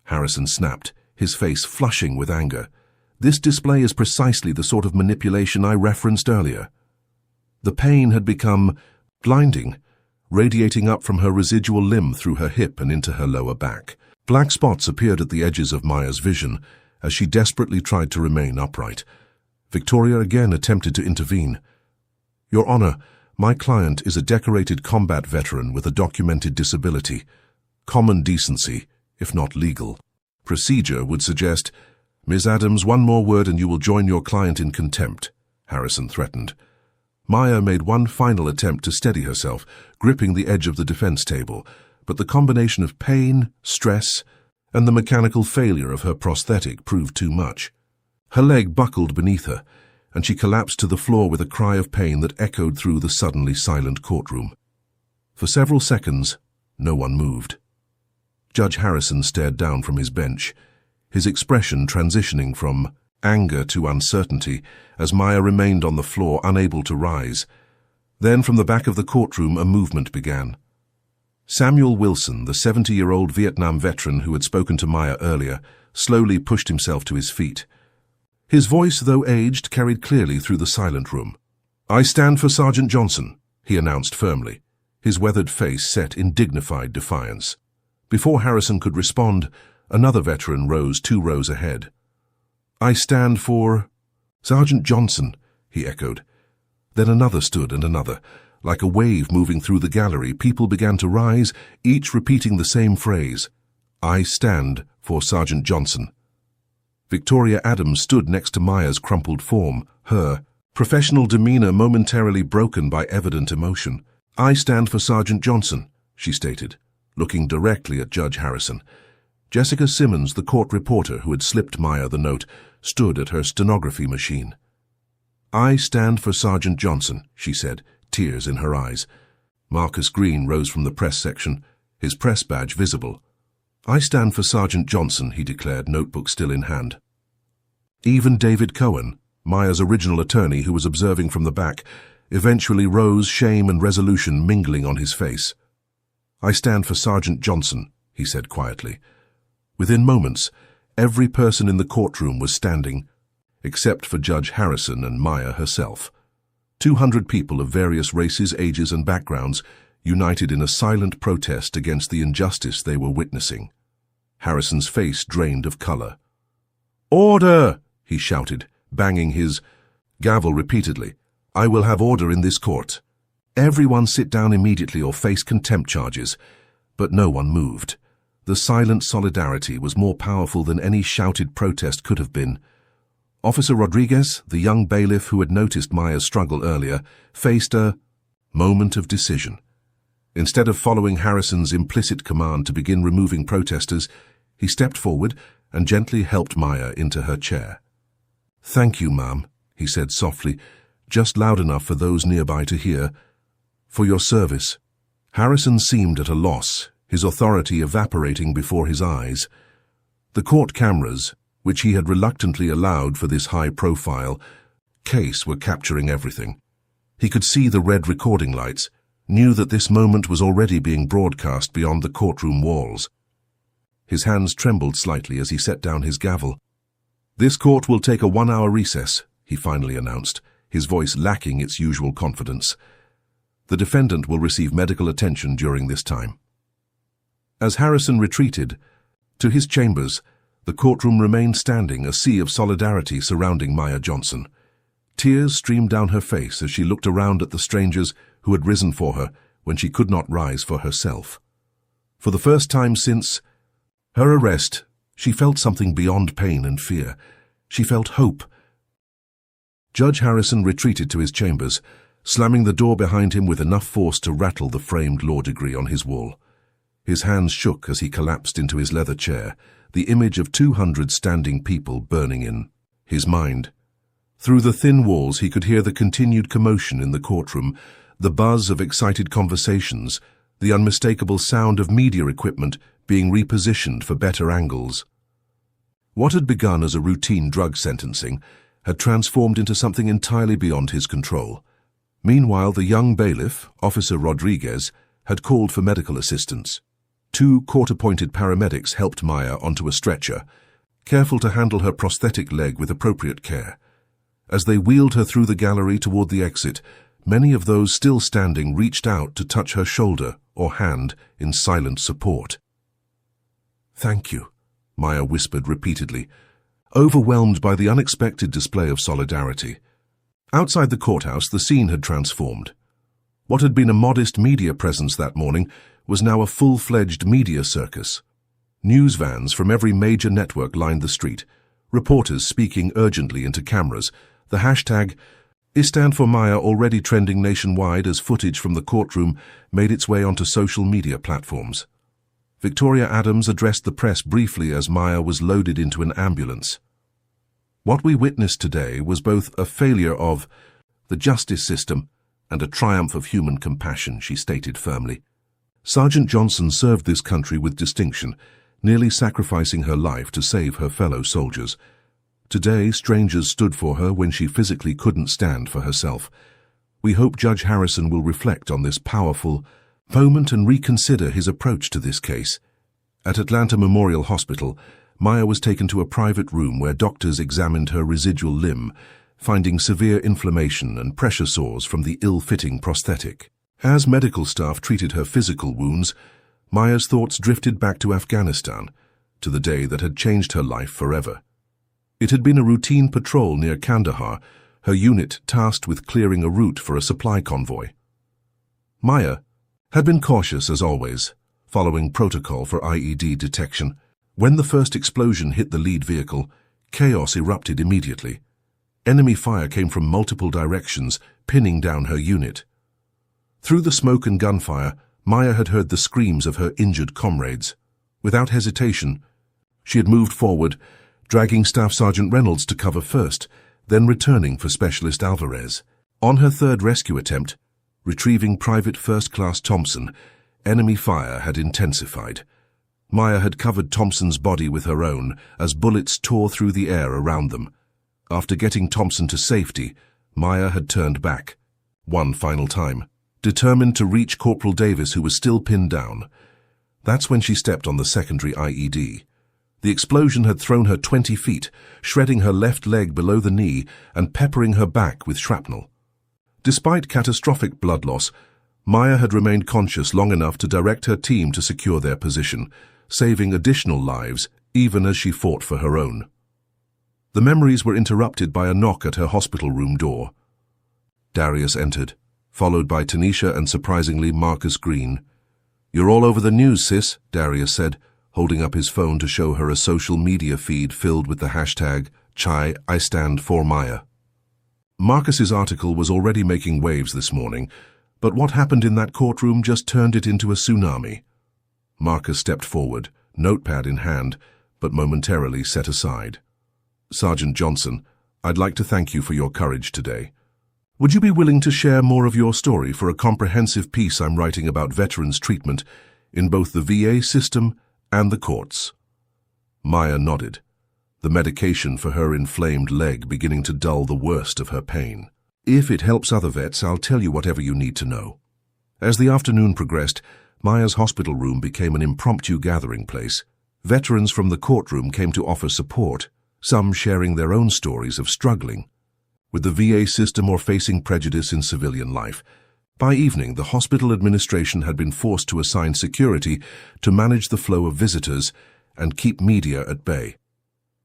Harrison snapped, his face flushing with anger. "This display is precisely the sort of manipulation I referenced earlier." The pain had become blinding, radiating up from her residual limb through her hip and into her lower back. Black spots appeared at the edges of Maya's vision as she desperately tried to remain upright. Victoria again attempted to intervene. "Your Honor, my client is a decorated combat veteran with a documented disability. Common decency, if not legal procedure, would suggest—" "Ms. Adams, one more word and you will join your client in contempt," Harrison threatened. Maya made one final attempt to steady herself, gripping the edge of the defense table, but the combination of pain, stress, and the mechanical failure of her prosthetic proved too much. Her leg buckled beneath her, and she collapsed to the floor with a cry of pain that echoed through the suddenly silent courtroom. For several seconds, no one moved. Judge Harrison stared down from his bench, his expression transitioning from anger to uncertainty as Maya remained on the floor, unable to rise. Then from the back of the courtroom a movement began. Samuel Wilson, the 70-year-old Vietnam veteran who had spoken to Maya earlier, slowly pushed himself to his feet. His voice, though aged, carried clearly through the silent room. "I stand for Sergeant Johnson," he announced firmly, his weathered face set in dignified defiance. Before Harrison could respond, another veteran rose 2 rows ahead. "I stand for Sergeant Johnson," he echoed. Then another stood and another. Like a wave moving through the gallery, people began to rise, each repeating the same phrase, "I stand for Sergeant Johnson." Victoria Adams stood next to Maya's crumpled form, her professional demeanor momentarily broken by evident emotion. "I stand for Sergeant Johnson," she stated, looking directly at Judge Harrison. Jessica Simmons, the court reporter who had slipped Maya the note, stood at her stenography machine. "I stand for Sergeant Johnson," she said, tears in her eyes. Marcus Green rose from the press section, his press badge visible. "I stand for Sergeant Johnson," he declared, notebook still in hand. Even David Cohen, Maya's original attorney who was observing from the back, eventually rose, shame and resolution mingling on his face. "I stand for Sergeant Johnson," he said quietly. Within moments, every person in the courtroom was standing, except for Judge Harrison and Maya herself. 200 people of various races, ages and backgrounds united in a silent protest against the injustice they were witnessing. Harrison's face drained of color. "Order!" he shouted, banging his gavel repeatedly. "I will have order in this court. Everyone sit down immediately or face contempt charges." But no one moved. The silent solidarity was more powerful than any shouted protest could have been. Officer Rodriguez, the young bailiff who had noticed Maya's struggle earlier, faced a moment of decision. Instead of following Harrison's implicit command to begin removing protesters, he stepped forward and gently helped Maya into her chair. "Thank you, ma'am," he said softly, just loud enough for those nearby to hear, "for your service." Harrison seemed at a loss, his authority evaporating before his eyes. The court cameras, which he had reluctantly allowed for this high-profile case, were capturing everything. He could see the red recording lights, knew that this moment was already being broadcast beyond the courtroom walls. His hands trembled slightly as he set down his gavel. "This court will take a 1-hour recess," he finally announced, his voice lacking its usual confidence. "The defendant will receive medical attention during this time." As Harrison retreated to his chambers, the courtroom remained standing, a sea of solidarity surrounding Maya Johnson. Tears streamed down her face as she looked around at the strangers who had risen for her when she could not rise for herself. For the first time since her arrest, she felt something beyond pain and fear. She felt hope. Judge Harrison retreated to his chambers, slamming the door behind him with enough force to rattle the framed law degree on his wall. His hands shook as he collapsed into his leather chair, the image of 200 standing people burning in his mind. Through the thin walls he could hear the continued commotion in the courtroom, the buzz of excited conversations, the unmistakable sound of media equipment being repositioned for better angles. What had begun as a routine drug sentencing had transformed into something entirely beyond his control. Meanwhile, the young bailiff, Officer Rodriguez, had called for medical assistance. 2 court-appointed paramedics helped Maya onto a stretcher, careful to handle her prosthetic leg with appropriate care. As they wheeled her through the gallery toward the exit, many of those still standing reached out to touch her shoulder or hand in silent support. "Thank you," Maya whispered repeatedly, overwhelmed by the unexpected display of solidarity. Outside the courthouse, the scene had transformed. What had been a modest media presence that morning was now a full-fledged media circus. News vans from every major network lined the street, reporters speaking urgently into cameras, the hashtag I Stand for Maya, already trending nationwide as footage from the courtroom made its way onto social media platforms. Victoria Adams addressed the press briefly as Maya was loaded into an ambulance. "What we witnessed today was both a failure of the justice system and a triumph of human compassion," she stated firmly. Sergeant Johnson served this country with distinction, nearly sacrificing her life to save her fellow soldiers. Today, strangers stood for her when she physically couldn't stand for herself. We hope Judge Harrison will reflect on this powerful moment and reconsider his approach to this case. At Atlanta Memorial Hospital, Maya was taken to a private room where doctors examined her residual limb, finding severe inflammation and pressure sores from the ill-fitting prosthetic. As medical staff treated her physical wounds, Maya's thoughts drifted back to Afghanistan, to the day that had changed her life forever. It had been a routine patrol near Kandahar, her unit tasked with clearing a route for a supply convoy. Maya had been cautious as always, following protocol for IED detection. When the first explosion hit the lead vehicle, chaos erupted immediately. Enemy fire came from multiple directions, pinning down her unit. Through the smoke and gunfire, Maya had heard the screams of her injured comrades. Without hesitation, she had moved forward, dragging Staff Sergeant Reynolds to cover first, then returning for Specialist Alvarez. On her third rescue attempt, retrieving Private First Class Thompson, enemy fire had intensified. Maya had covered Thompson's body with her own as bullets tore through the air around them. After getting Thompson to safety, Maya had turned back, one final time, determined to reach Corporal Davis, who was still pinned down. That's when she stepped on the secondary IED. The explosion had thrown her 20 feet, shredding her left leg below the knee and peppering her back with shrapnel. Despite catastrophic blood loss, Maya had remained conscious long enough to direct her team to secure their position, saving additional lives even as she fought for her own. The memories were interrupted by a knock at her hospital room door. Darius entered, followed by Tanisha and surprisingly Marcus Green. "You're all over the news, sis," Darius said, holding up his phone to show her a social media feed filled with the hashtag I Stand for Maya. Marcus's article was already making waves this morning, but what happened in that courtroom just turned it into a tsunami. Marcus stepped forward, notepad in hand, but momentarily set aside. "Sergeant Johnson, I'd like to thank you for your courage today. Would you be willing to share more of your story for a comprehensive piece I'm writing about veterans' treatment in both the VA system and the courts?" Maya nodded, the medication for her inflamed leg beginning to dull the worst of her pain. "If it helps other vets, I'll tell you whatever you need to know." As the afternoon progressed, Maya's hospital room became an impromptu gathering place. Veterans from the courtroom came to offer support, some sharing their own stories of struggling with the VA system or facing prejudice in civilian life. By evening, the hospital administration had been forced to assign security to manage the flow of visitors and keep media at bay.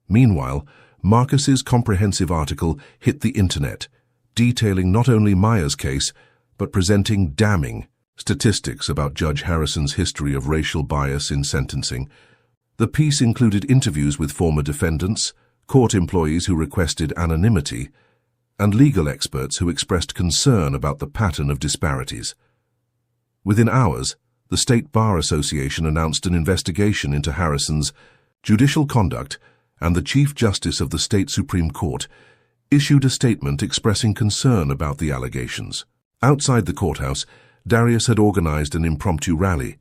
Meanwhile, Marcus's comprehensive article hit the internet, detailing not only Maya's case, but presenting damning statistics about Judge Harrison's history of racial bias in sentencing. The piece included interviews with former defendants, court employees who requested anonymity, and legal experts who expressed concern about the pattern of disparities. Within hours, the State Bar Association announced an investigation into Harrison's judicial conduct, and the Chief Justice of the State Supreme Court issued a statement expressing concern about the allegations. Outside the courthouse, Darius had organized an impromptu rally,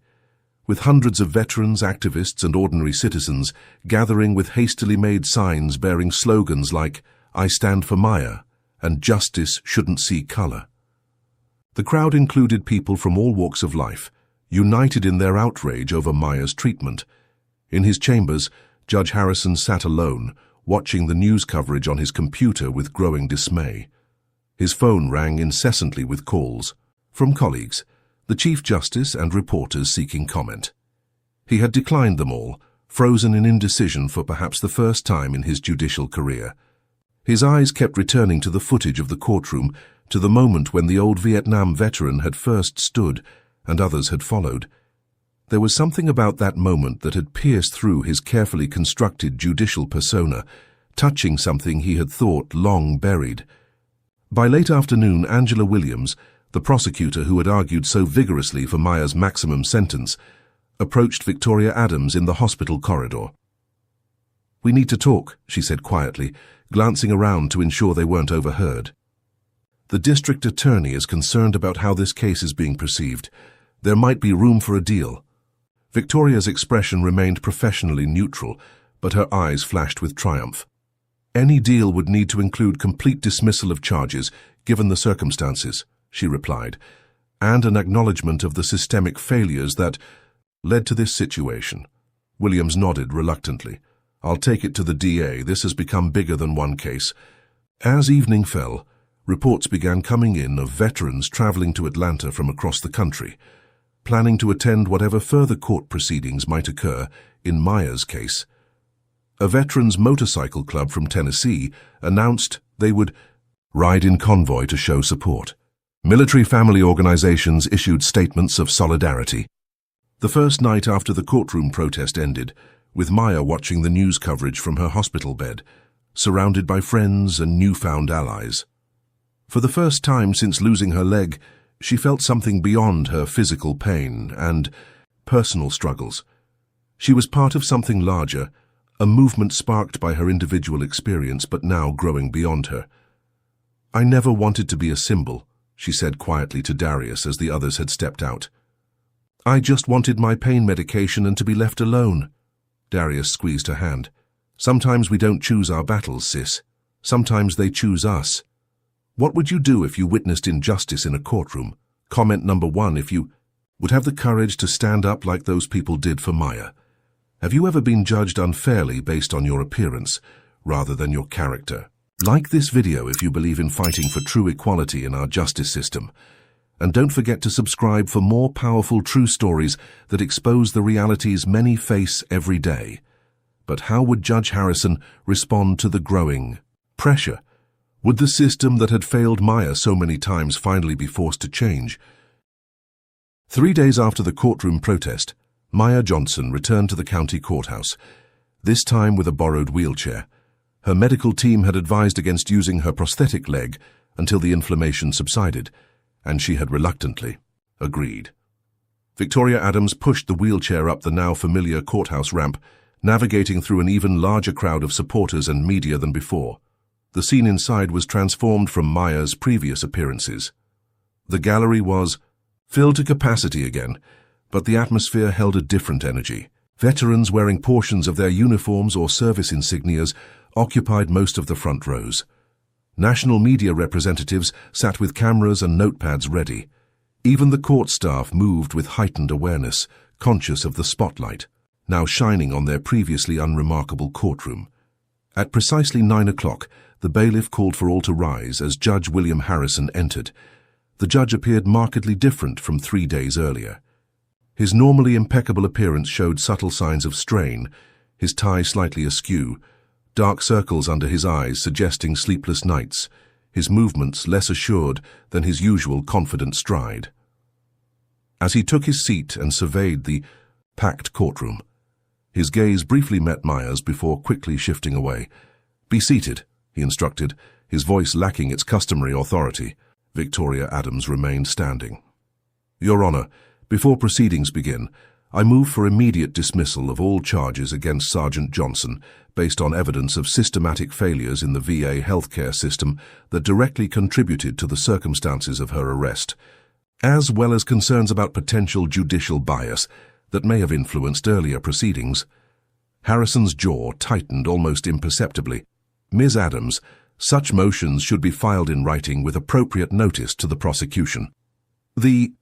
with hundreds of veterans, activists, and ordinary citizens gathering with hastily made signs bearing slogans like "I Stand for Maya" and "Justice Shouldn't See Color." The crowd included people from all walks of life, united in their outrage over Maya's treatment. In his chambers, Judge Harrison sat alone, watching the news coverage on his computer with growing dismay. His phone rang incessantly with calls from colleagues, the Chief Justice, and reporters seeking comment. He had declined them all, frozen in indecision for perhaps the first time in his judicial career. His eyes kept returning to the footage of the courtroom, to the moment when the old Vietnam veteran had first stood and others had followed. There was something about that moment that had pierced through his carefully constructed judicial persona, touching something he had thought long buried. By late afternoon, Angela Williams, the prosecutor who had argued so vigorously for Maya's maximum sentence, approached Victoria Adams in the hospital corridor. "We need to talk," she said quietly, glancing around to ensure they weren't overheard. "The district attorney is concerned about how this case is being perceived. There might be room for a deal." Victoria's expression remained professionally neutral, but her eyes flashed with triumph. "Any deal would need to include complete dismissal of charges, given the circumstances," she replied, "and an acknowledgement of the systemic failures that led to this situation." Williams nodded reluctantly. "I'll take it to the DA. This has become bigger than one case." As evening fell, reports began coming in of veterans traveling to Atlanta from across the country, planning to attend whatever further court proceedings might occur in Maya's case. A veterans motorcycle club from Tennessee announced they would ride in convoy to show support. Military family organizations issued statements of solidarity. The first night after the courtroom protest ended, with Maya watching the news coverage from her hospital bed, surrounded by friends and newfound allies. For the first time since losing her leg, she felt something beyond her physical pain and personal struggles. She was part of something larger, a movement sparked by her individual experience but now growing beyond her. "I never wanted to be a symbol," she said quietly to Darius as the others had stepped out. "I just wanted my pain medication and to be left alone." Darius squeezed her hand. "Sometimes we don't choose our battles, sis. Sometimes they choose us. What would you do if you witnessed injustice in a courtroom? Comment number 1 if you would have the courage to stand up like those people did for Maya. Have you ever been judged unfairly based on your appearance rather than your character? Like this video if you believe in fighting for true equality in our justice system. And don't forget to subscribe for more powerful true stories that expose the realities many face every day. But how would Judge Harrison respond to the growing pressure? Would the system that had failed Maya so many times finally be forced to change? 3 days after the courtroom protest, Maya Johnson returned to the county courthouse, this time with a borrowed wheelchair. Her medical team had advised against using her prosthetic leg until the inflammation subsided, and she had reluctantly agreed. Victoria Adams pushed the wheelchair up the now familiar courthouse ramp, navigating through an even larger crowd of supporters and media than before. The scene inside was transformed from Maya's previous appearances. The gallery was filled to capacity again, but the atmosphere held a different energy. Veterans wearing portions of their uniforms or service insignias occupied most of the front rows. National media representatives sat with cameras and notepads ready. Even the court staff moved with heightened awareness, conscious of the spotlight, now shining on their previously unremarkable courtroom. At precisely 9 o'clock, the bailiff called for all to rise as Judge William Harrison entered. The judge appeared markedly different from 3 days earlier. His normally impeccable appearance showed subtle signs of strain, his tie slightly askew, dark circles under his eyes suggesting sleepless nights, his movements less assured than his usual confident stride. As he took his seat and surveyed the packed courtroom, his gaze briefly met Maya's before quickly shifting away. "Be seated," he instructed, his voice lacking its customary authority. Victoria Adams remained standing. "Your Honor, before proceedings begin, I move for immediate dismissal of all charges against Sergeant Johnson based on evidence of systematic failures in the VA healthcare system that directly contributed to the circumstances of her arrest, as well as concerns about potential judicial bias that may have influenced earlier proceedings." Harrison's jaw tightened almost imperceptibly. "Ms. Adams, such motions should be filed in writing with appropriate notice to the prosecution." "The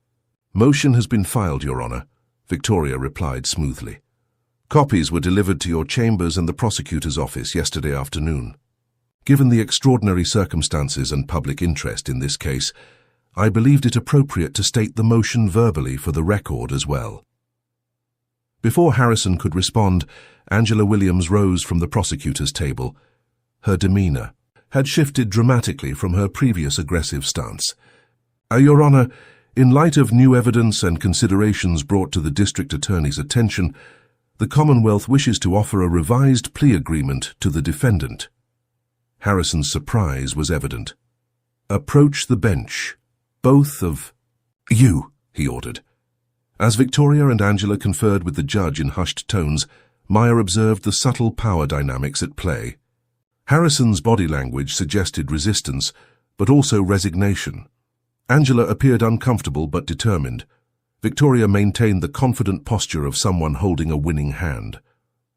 motion has been filed, Your Honor," Victoria replied smoothly. "Copies were delivered to your chambers and the prosecutor's office yesterday afternoon. Given the extraordinary circumstances and public interest in this case, I believed it appropriate to state the motion verbally for the record as well." Before Harrison could respond, Angela Williams rose from the prosecutor's table. Her demeanor had shifted dramatically from her previous aggressive stance. "Your Honor, in light of new evidence and considerations brought to the district attorney's attention, the Commonwealth wishes to offer a revised plea agreement to the defendant." Harrison's surprise was evident. "Approach the bench. Both of you," he ordered. As Victoria and Angela conferred with the judge in hushed tones, Maya observed the subtle power dynamics at play. Harrison's body language suggested resistance, but also resignation. Angela appeared uncomfortable but determined. Victoria maintained the confident posture of someone holding a winning hand.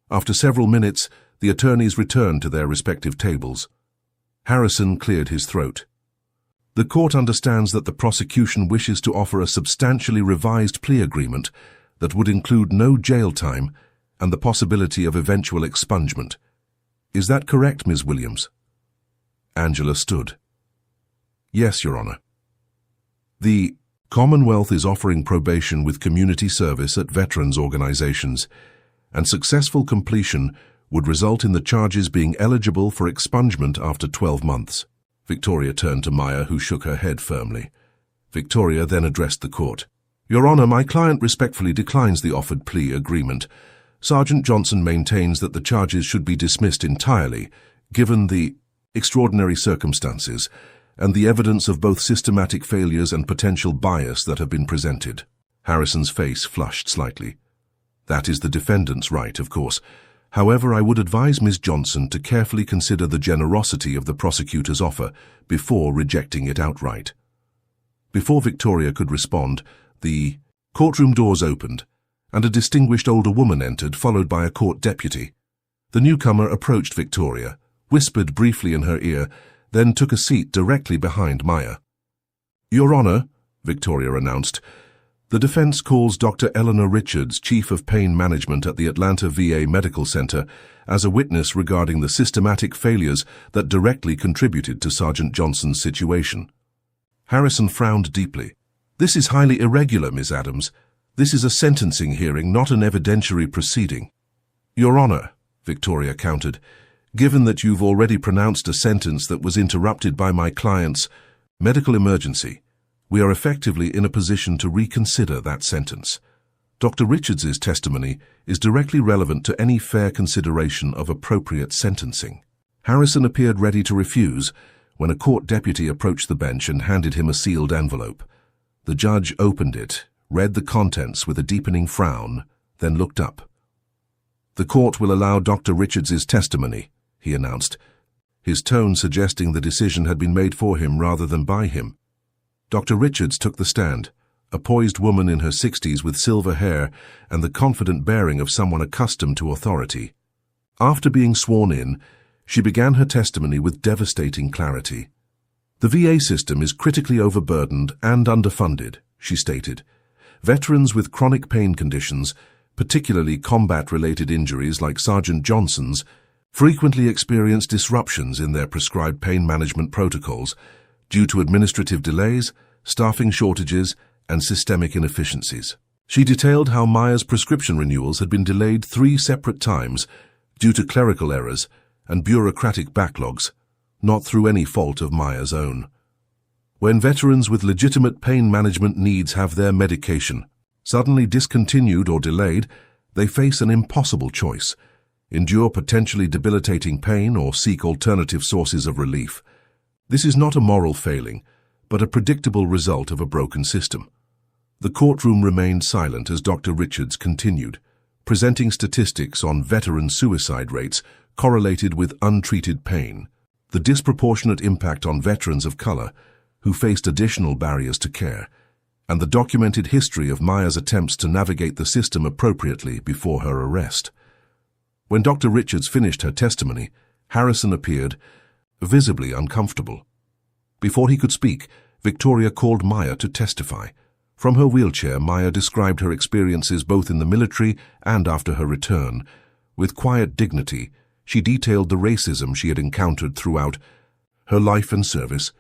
After several minutes, the attorneys returned to their respective tables. Harrison cleared his throat. "The court understands that the prosecution wishes to offer a substantially revised plea agreement that would include no jail time and the possibility of eventual expungement. Is that correct, Ms. Williams?" Angela stood. "Yes, Your Honor." "The Commonwealth is offering probation with community service at veterans organizations, and successful completion would result in the charges being eligible for expungement after 12 months. Victoria turned to Maya, who shook her head firmly. Victoria then addressed the court. "Your Honor, my client respectfully declines the offered plea agreement. Sergeant Johnson maintains that the charges should be dismissed entirely, given the extraordinary circumstances and the evidence of both systematic failures and potential bias that have been presented." Harrison's face flushed slightly. "That is the defendant's right, of course. However, I would advise Ms. Johnson to carefully consider the generosity of the prosecutor's offer before rejecting it outright." Before Victoria could respond, the courtroom doors opened, and a distinguished older woman entered, followed by a court deputy. The newcomer approached Victoria, whispered briefly in her ear, then took a seat directly behind Maya. "Your Honor," Victoria announced, "the defense calls Dr. Eleanor Richards, Chief of Pain Management at the Atlanta VA Medical Center, as a witness regarding the systematic failures that directly contributed to Sergeant Johnson's situation." Harrison frowned deeply. "This is highly irregular, Ms. Adams. This is a sentencing hearing, not an evidentiary proceeding." "Your Honor," Victoria countered, "given that you've already pronounced a sentence that was interrupted by my client's medical emergency, we are effectively in a position to reconsider that sentence. Dr. Richards's testimony is directly relevant to any fair consideration of appropriate sentencing." Harrison appeared ready to refuse when a court deputy approached the bench and handed him a sealed envelope. The judge opened it, read the contents with a deepening frown, then looked up. "The court will allow Dr. Richards's testimony," he announced, his tone suggesting the decision had been made for him rather than by him. Dr. Richards took the stand, a poised woman in her 60s with silver hair and the confident bearing of someone accustomed to authority. After being sworn in, she began her testimony with devastating clarity. "The VA system is critically overburdened and underfunded," she stated. "Veterans with chronic pain conditions, particularly combat-related injuries like Sergeant Johnson's, frequently experience disruptions in their prescribed pain management protocols due to administrative delays, staffing shortages, and systemic inefficiencies." She detailed how Maya's prescription renewals had been delayed 3 separate times due to clerical errors and bureaucratic backlogs, not through any fault of Maya's own. "When veterans with legitimate pain management needs have their medication suddenly discontinued or delayed, they face an impossible choice: endure potentially debilitating pain or seek alternative sources of relief. This is not a moral failing, but a predictable result of a broken system." The courtroom remained silent as Dr. Richards continued, presenting statistics on veteran suicide rates correlated with untreated pain, the disproportionate impact on veterans of color who faced additional barriers to care, and the documented history of Maya's attempts to navigate the system appropriately before her arrest. When Dr. Richards finished her testimony, Harrison appeared visibly uncomfortable. Before he could speak, Victoria called Maya to testify. From her wheelchair, Maya described her experiences both in the military and after her return. With quiet dignity, she detailed the racism she had encountered throughout her life and service.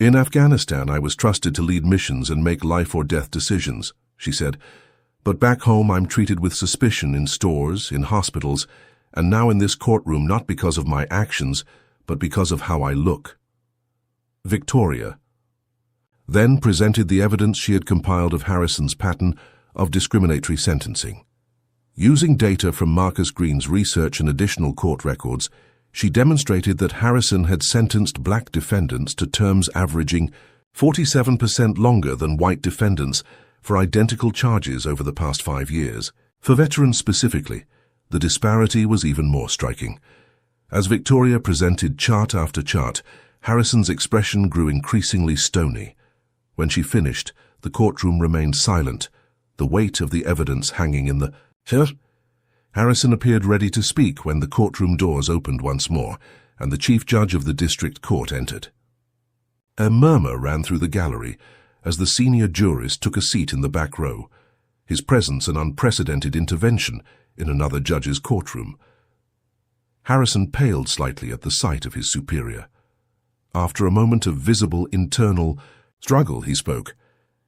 "In Afghanistan, I was trusted to lead missions and make life-or-death decisions," she said. "But back home, I'm treated with suspicion in stores, in hospitals, and now in this courtroom not because of my actions, but because of how I look." Victoria then presented the evidence she had compiled of Harrison's pattern of discriminatory sentencing. Using data from Marcus Green's research and additional court records, She demonstrated that Harrison had sentenced black defendants to terms averaging 47% longer than white defendants for identical charges over the past 5 years. For veterans specifically, the disparity was even more striking. As Victoria presented chart after chart, Harrison's expression grew increasingly stony. When she finished, the courtroom remained silent, the weight of the evidence hanging in the air. Harrison appeared ready to speak when the courtroom doors opened once more, and the chief judge of the district court entered. A murmur ran through the gallery as the senior jurist took a seat in the back row, his presence an unprecedented intervention in another judge's courtroom. Harrison paled slightly at the sight of his superior. After a moment of visible internal struggle, he spoke.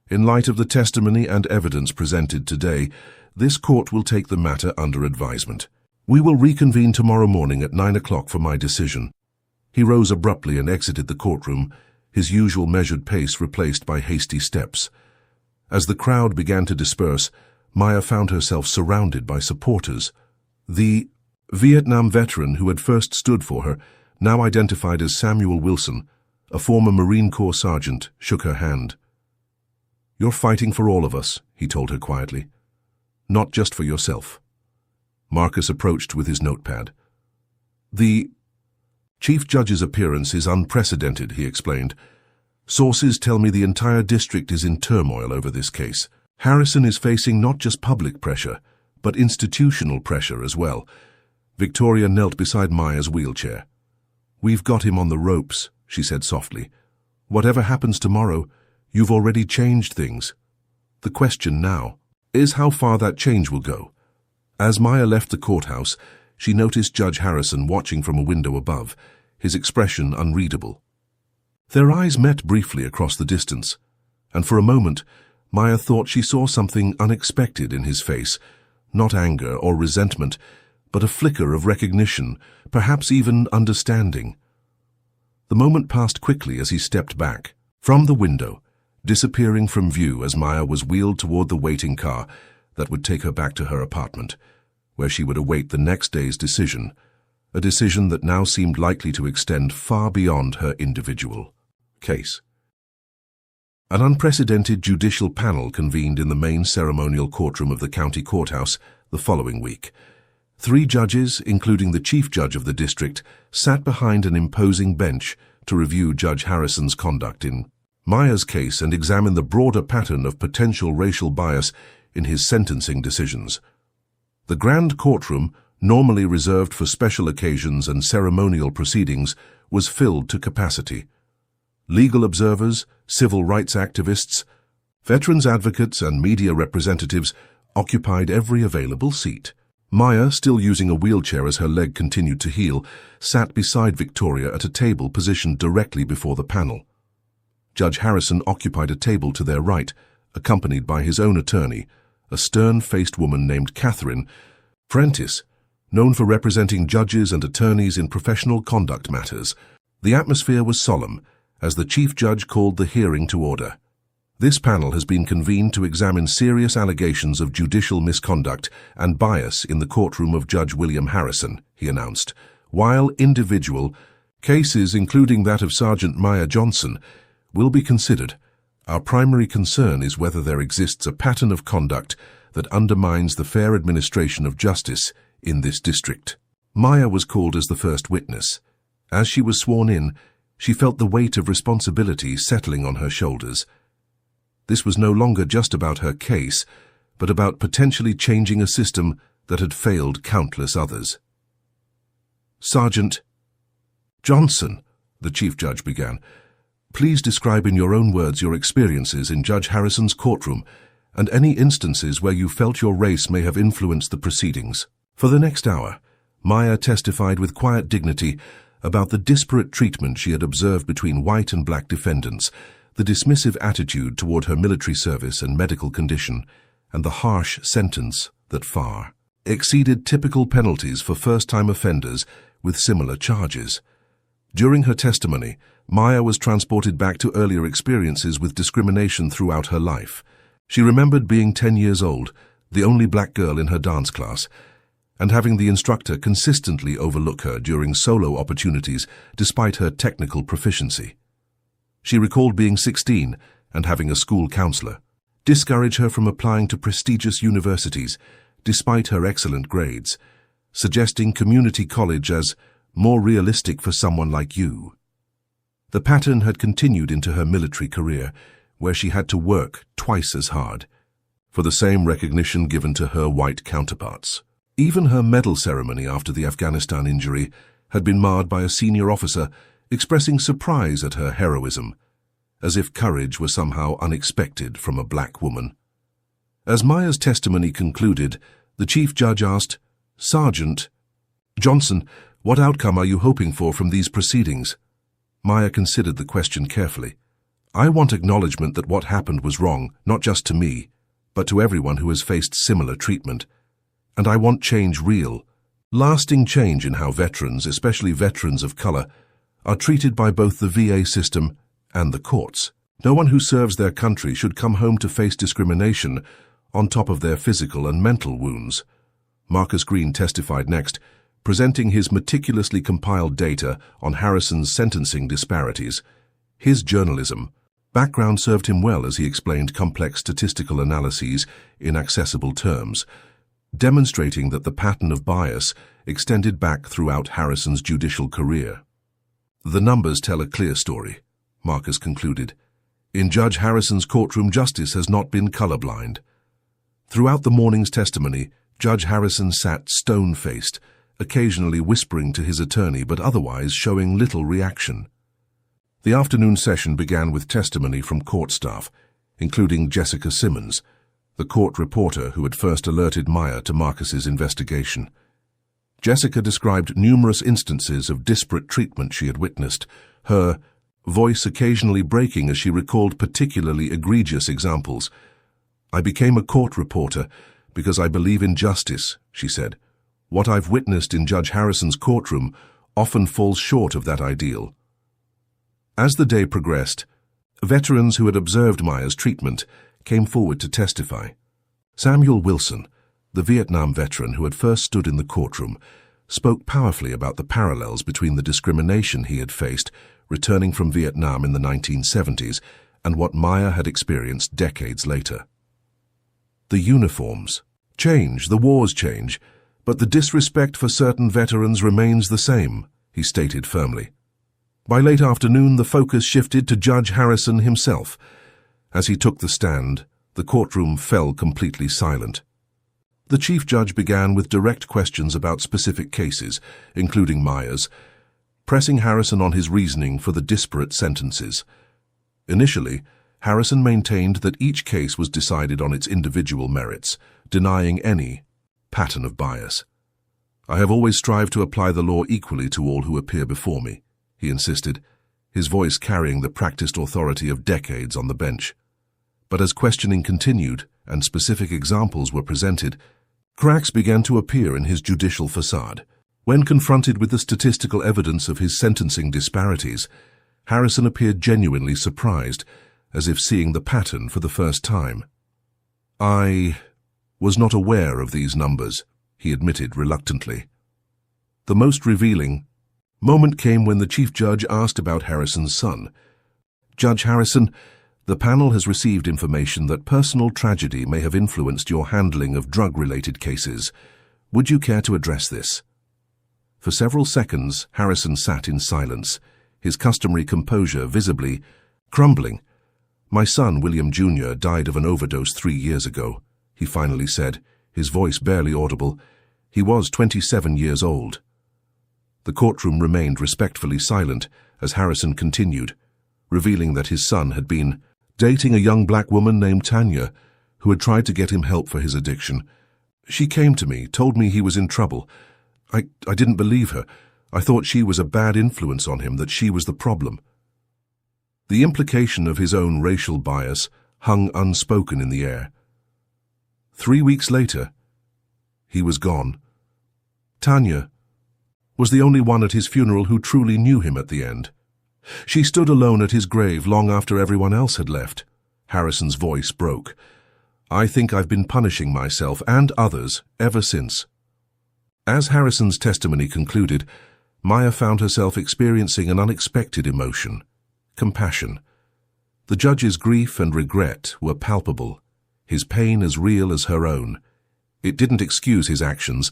"In light of the testimony and evidence presented today, this court will take the matter under advisement. We will reconvene tomorrow morning at 9 o'clock for my decision." He rose abruptly and exited the courtroom, his usual measured pace replaced by hasty steps. As the crowd began to disperse, Maya found herself surrounded by supporters. The Vietnam veteran who had first stood for her, now identified as Samuel Wilson, a former Marine Corps sergeant, shook her hand. "You're fighting for all of us," he told her quietly. "Not just for yourself." Marcus approached with his notepad. "The chief judge's appearance is unprecedented," he explained. "Sources tell me the entire district is in turmoil over this case. Harrison is facing not just public pressure, but institutional pressure as well." Victoria knelt beside Maya's wheelchair. "We've got him on the ropes," she said softly. "Whatever happens tomorrow, you've already changed things. The question now is how far that change will go." As Maya left the courthouse, she noticed Judge Harrison watching from a window above, his expression unreadable. Their eyes met briefly across the distance, and for a moment, Maya thought she saw something unexpected in his face, not anger or resentment, but a flicker of recognition, perhaps even understanding. The moment passed quickly as he stepped back from the window, disappearing from view as Maya was wheeled toward the waiting car that would take her back to her apartment, where she would await the next day's decision, a decision that now seemed likely to extend far beyond her individual case. An unprecedented judicial panel convened in the main ceremonial courtroom of the county courthouse the following week. 3 judges, including the chief judge of the district, sat behind an imposing bench to review Judge Harrison's conduct in Maya's case and examine the broader pattern of potential racial bias in his sentencing decisions. The grand courtroom, normally reserved for special occasions and ceremonial proceedings, was filled to capacity. Legal observers, civil rights activists, veterans advocates, and media representatives occupied every available seat. Maya, still using a wheelchair as her leg continued to heal, sat beside Victoria at a table positioned directly before the panel. Judge Harrison occupied a table to their right, accompanied by his own attorney, a stern-faced woman named Catherine Prentice, known for representing judges and attorneys in professional conduct matters. The atmosphere was solemn as the chief judge called the hearing to order. "This panel has been convened to examine serious allegations of judicial misconduct and bias in the courtroom of Judge William Harrison," he announced. "While individual cases, including that of Sergeant Maya Johnson, will be considered, our primary concern is whether there exists a pattern of conduct that undermines the fair administration of justice in this district." Maya was called as the first witness. As she was sworn in, she felt the weight of responsibility settling on her shoulders. This was no longer just about her case, but about potentially changing a system that had failed countless others. "Sergeant Johnson," the chief judge began, "please describe in your own words your experiences in Judge Harrison's courtroom and any instances where you felt your race may have influenced the proceedings." For the next hour, Maya testified with quiet dignity about the disparate treatment she had observed between white and black defendants, the dismissive attitude toward her military service and medical condition, and the harsh sentence that far exceeded typical penalties for first-time offenders with similar charges. During her testimony, Maya was transported back to earlier experiences with discrimination throughout her life. She remembered being 10 years old, the only black girl in her dance class, and having the instructor consistently overlook her during solo opportunities despite her technical proficiency. She recalled being 16 and having a school counselor discourage her from applying to prestigious universities despite her excellent grades, suggesting community college as more realistic for someone like you. The pattern had continued into her military career, where she had to work twice as hard for the same recognition given to her white counterparts. Even her medal ceremony after the Afghanistan injury had been marred by a senior officer expressing surprise at her heroism, as if courage were somehow unexpected from a black woman. As Maya's testimony concluded, the chief judge asked, "Sergeant Johnson, what outcome are you hoping for from these proceedings?" Maya considered the question carefully. "I want acknowledgement that what happened was wrong, not just to me, but to everyone who has faced similar treatment. And I want change, real, lasting change in how veterans, especially veterans of color, are treated by both the VA system and the courts. No one who serves their country should come home to face discrimination on top of their physical and mental wounds." Marcus Green testified next, presenting his meticulously compiled data on Harrison's sentencing disparities. His journalism background served him well as he explained complex statistical analyses in accessible terms, demonstrating that the pattern of bias extended back throughout Harrison's judicial career. "The numbers tell a clear story," Marcus concluded. "In Judge Harrison's courtroom, justice has not been colorblind." Throughout the morning's testimony, Judge Harrison sat stone-faced, occasionally whispering to his attorney but otherwise showing little reaction. The afternoon session began with testimony from court staff, including Jessica Simmons, the court reporter who had first alerted Maya to Marcus's investigation. Jessica described numerous instances of disparate treatment she had witnessed, her voice occasionally breaking as she recalled particularly egregious examples. "I became a court reporter because I believe in justice," she said. "What I've witnessed in Judge Harrison's courtroom often falls short of that ideal." As the day progressed, veterans who had observed Maya's treatment came forward to testify. Samuel Wilson, the Vietnam veteran who had first stood in the courtroom, spoke powerfully about the parallels between the discrimination he had faced returning from Vietnam in the 1970s and what Maya had experienced decades later. "The uniforms change, the wars change, but the disrespect for certain veterans remains the same," he stated firmly. By late afternoon, the focus shifted to Judge Harrison himself. As he took the stand, the courtroom fell completely silent. The chief judge began with direct questions about specific cases, including Maya's, pressing Harrison on his reasoning for the disparate sentences. Initially, Harrison maintained that each case was decided on its individual merits, denying any pattern of bias. "I have always strived to apply the law equally to all who appear before me," he insisted, his voice carrying the practiced authority of decades on the bench. But as questioning continued and specific examples were presented, cracks began to appear in his judicial facade. When confronted with the statistical evidence of his sentencing disparities, Harrison appeared genuinely surprised, as if seeing the pattern for the first time. "I was not aware of these numbers," he admitted reluctantly. The most revealing moment came when the chief judge asked about Harrison's son. "Judge Harrison, the panel has received information that personal tragedy may have influenced your handling of drug-related cases. Would you care to address this?" For several seconds, Harrison sat in silence, his customary composure visibly crumbling. "My son, William Jr., died of an overdose 3 years ago," he finally said, his voice barely audible. "He was 27 years old." The courtroom remained respectfully silent as Harrison continued, revealing that his son had been dating a young black woman named Tanya, who had tried to get him help for his addiction. "She came to me, told me he was in trouble. I didn't believe her. I thought she was a bad influence on him, that she was the problem." The implication of his own racial bias hung unspoken in the air. 3 weeks later, he was gone. Tanya was the only one at his funeral who truly knew him at the end. She stood alone at his grave long after everyone else had left. Harrison's voice broke. "I think I've been punishing myself and others ever since." As Harrison's testimony concluded, Maya found herself experiencing an unexpected emotion: compassion. The judge's grief and regret were palpable, his pain as real as her own. It didn't excuse his actions,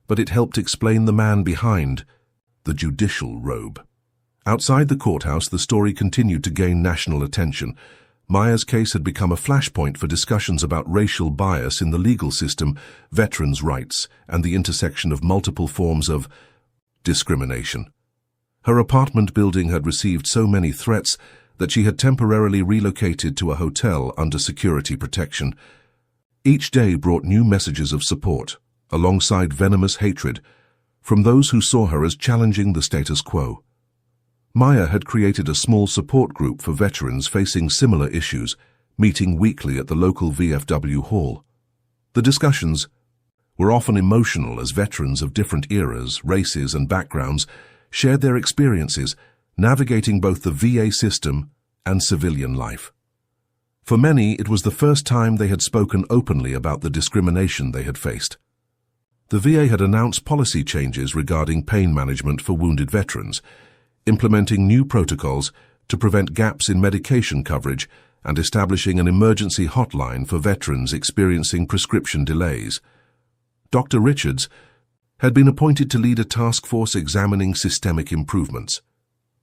but it helped explain the man behind the judicial robe. Outside the courthouse, the story continued to gain national attention. Maya's case had become a flashpoint for discussions about racial bias in the legal system, veterans' rights, and the intersection of multiple forms of discrimination. Her apartment building had received so many threats that she had temporarily relocated to a hotel under security protection. Each day brought new messages of support, alongside venomous hatred, from those who saw her as challenging the status quo. Maya had created a small support group for veterans facing similar issues, meeting weekly at the local VFW hall. The discussions were often emotional as veterans of different eras, races, and backgrounds shared their experiences, navigating both the VA system and civilian life. For many, it was the first time they had spoken openly about the discrimination they had faced. The VA had announced policy changes regarding pain management for wounded veterans, implementing new protocols to prevent gaps in medication coverage and establishing an emergency hotline for veterans experiencing prescription delays. Dr. Richards had been appointed to lead a task force examining systemic improvements.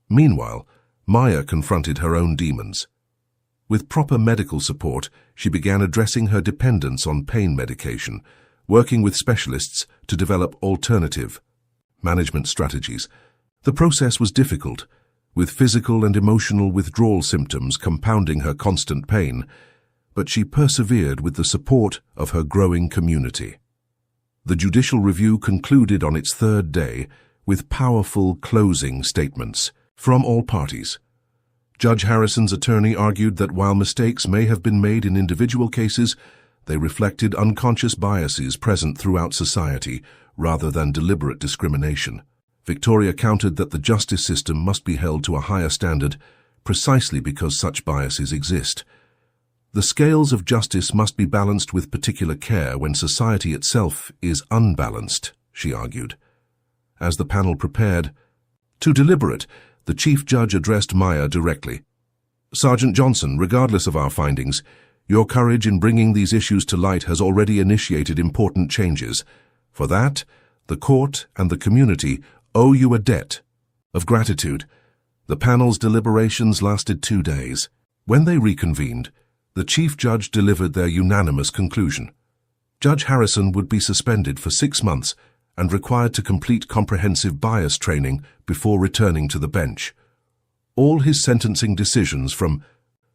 Meanwhile, Maya confronted her own demons. With proper medical support, she began addressing her dependence on pain medication, working with specialists to develop alternative management strategies. The process was difficult, with physical and emotional withdrawal symptoms compounding her constant pain, but she persevered with the support of her growing community. The judicial review concluded on its third day with powerful closing statements from all parties. Judge Harrison's attorney argued that while mistakes may have been made in individual cases, they reflected unconscious biases present throughout society rather than deliberate discrimination. Victoria countered that the justice system must be held to a higher standard precisely because such biases exist. The scales of justice must be balanced with particular care when society itself is unbalanced, she argued. As the panel prepared to deliberate, the Chief Judge addressed Maya directly. "Sergeant Johnson, regardless of our findings, your courage in bringing these issues to light has already initiated important changes. For that, the court and the community owe you a debt of gratitude." The panel's deliberations lasted 2 days. When they reconvened, the Chief Judge delivered their unanimous conclusion. Judge Harrison would be suspended for 6 months and required to complete comprehensive bias training before returning to the bench. All his sentencing decisions from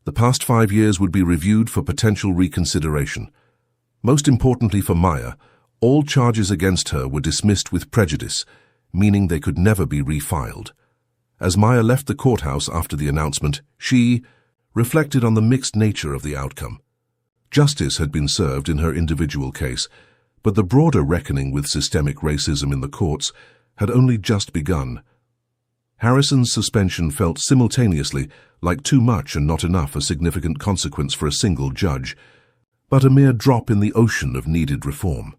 the past 5 years would be reviewed for potential reconsideration. Most importantly for Maya, all charges against her were dismissed with prejudice, meaning they could never be refiled. As Maya left the courthouse after the announcement, she reflected on the mixed nature of the outcome. Justice had been served in her individual case, but the broader reckoning with systemic racism in the courts had only just begun. Harrison's suspension felt simultaneously like too much and not enough a significant consequence for a single judge, but a mere drop in the ocean of needed reform.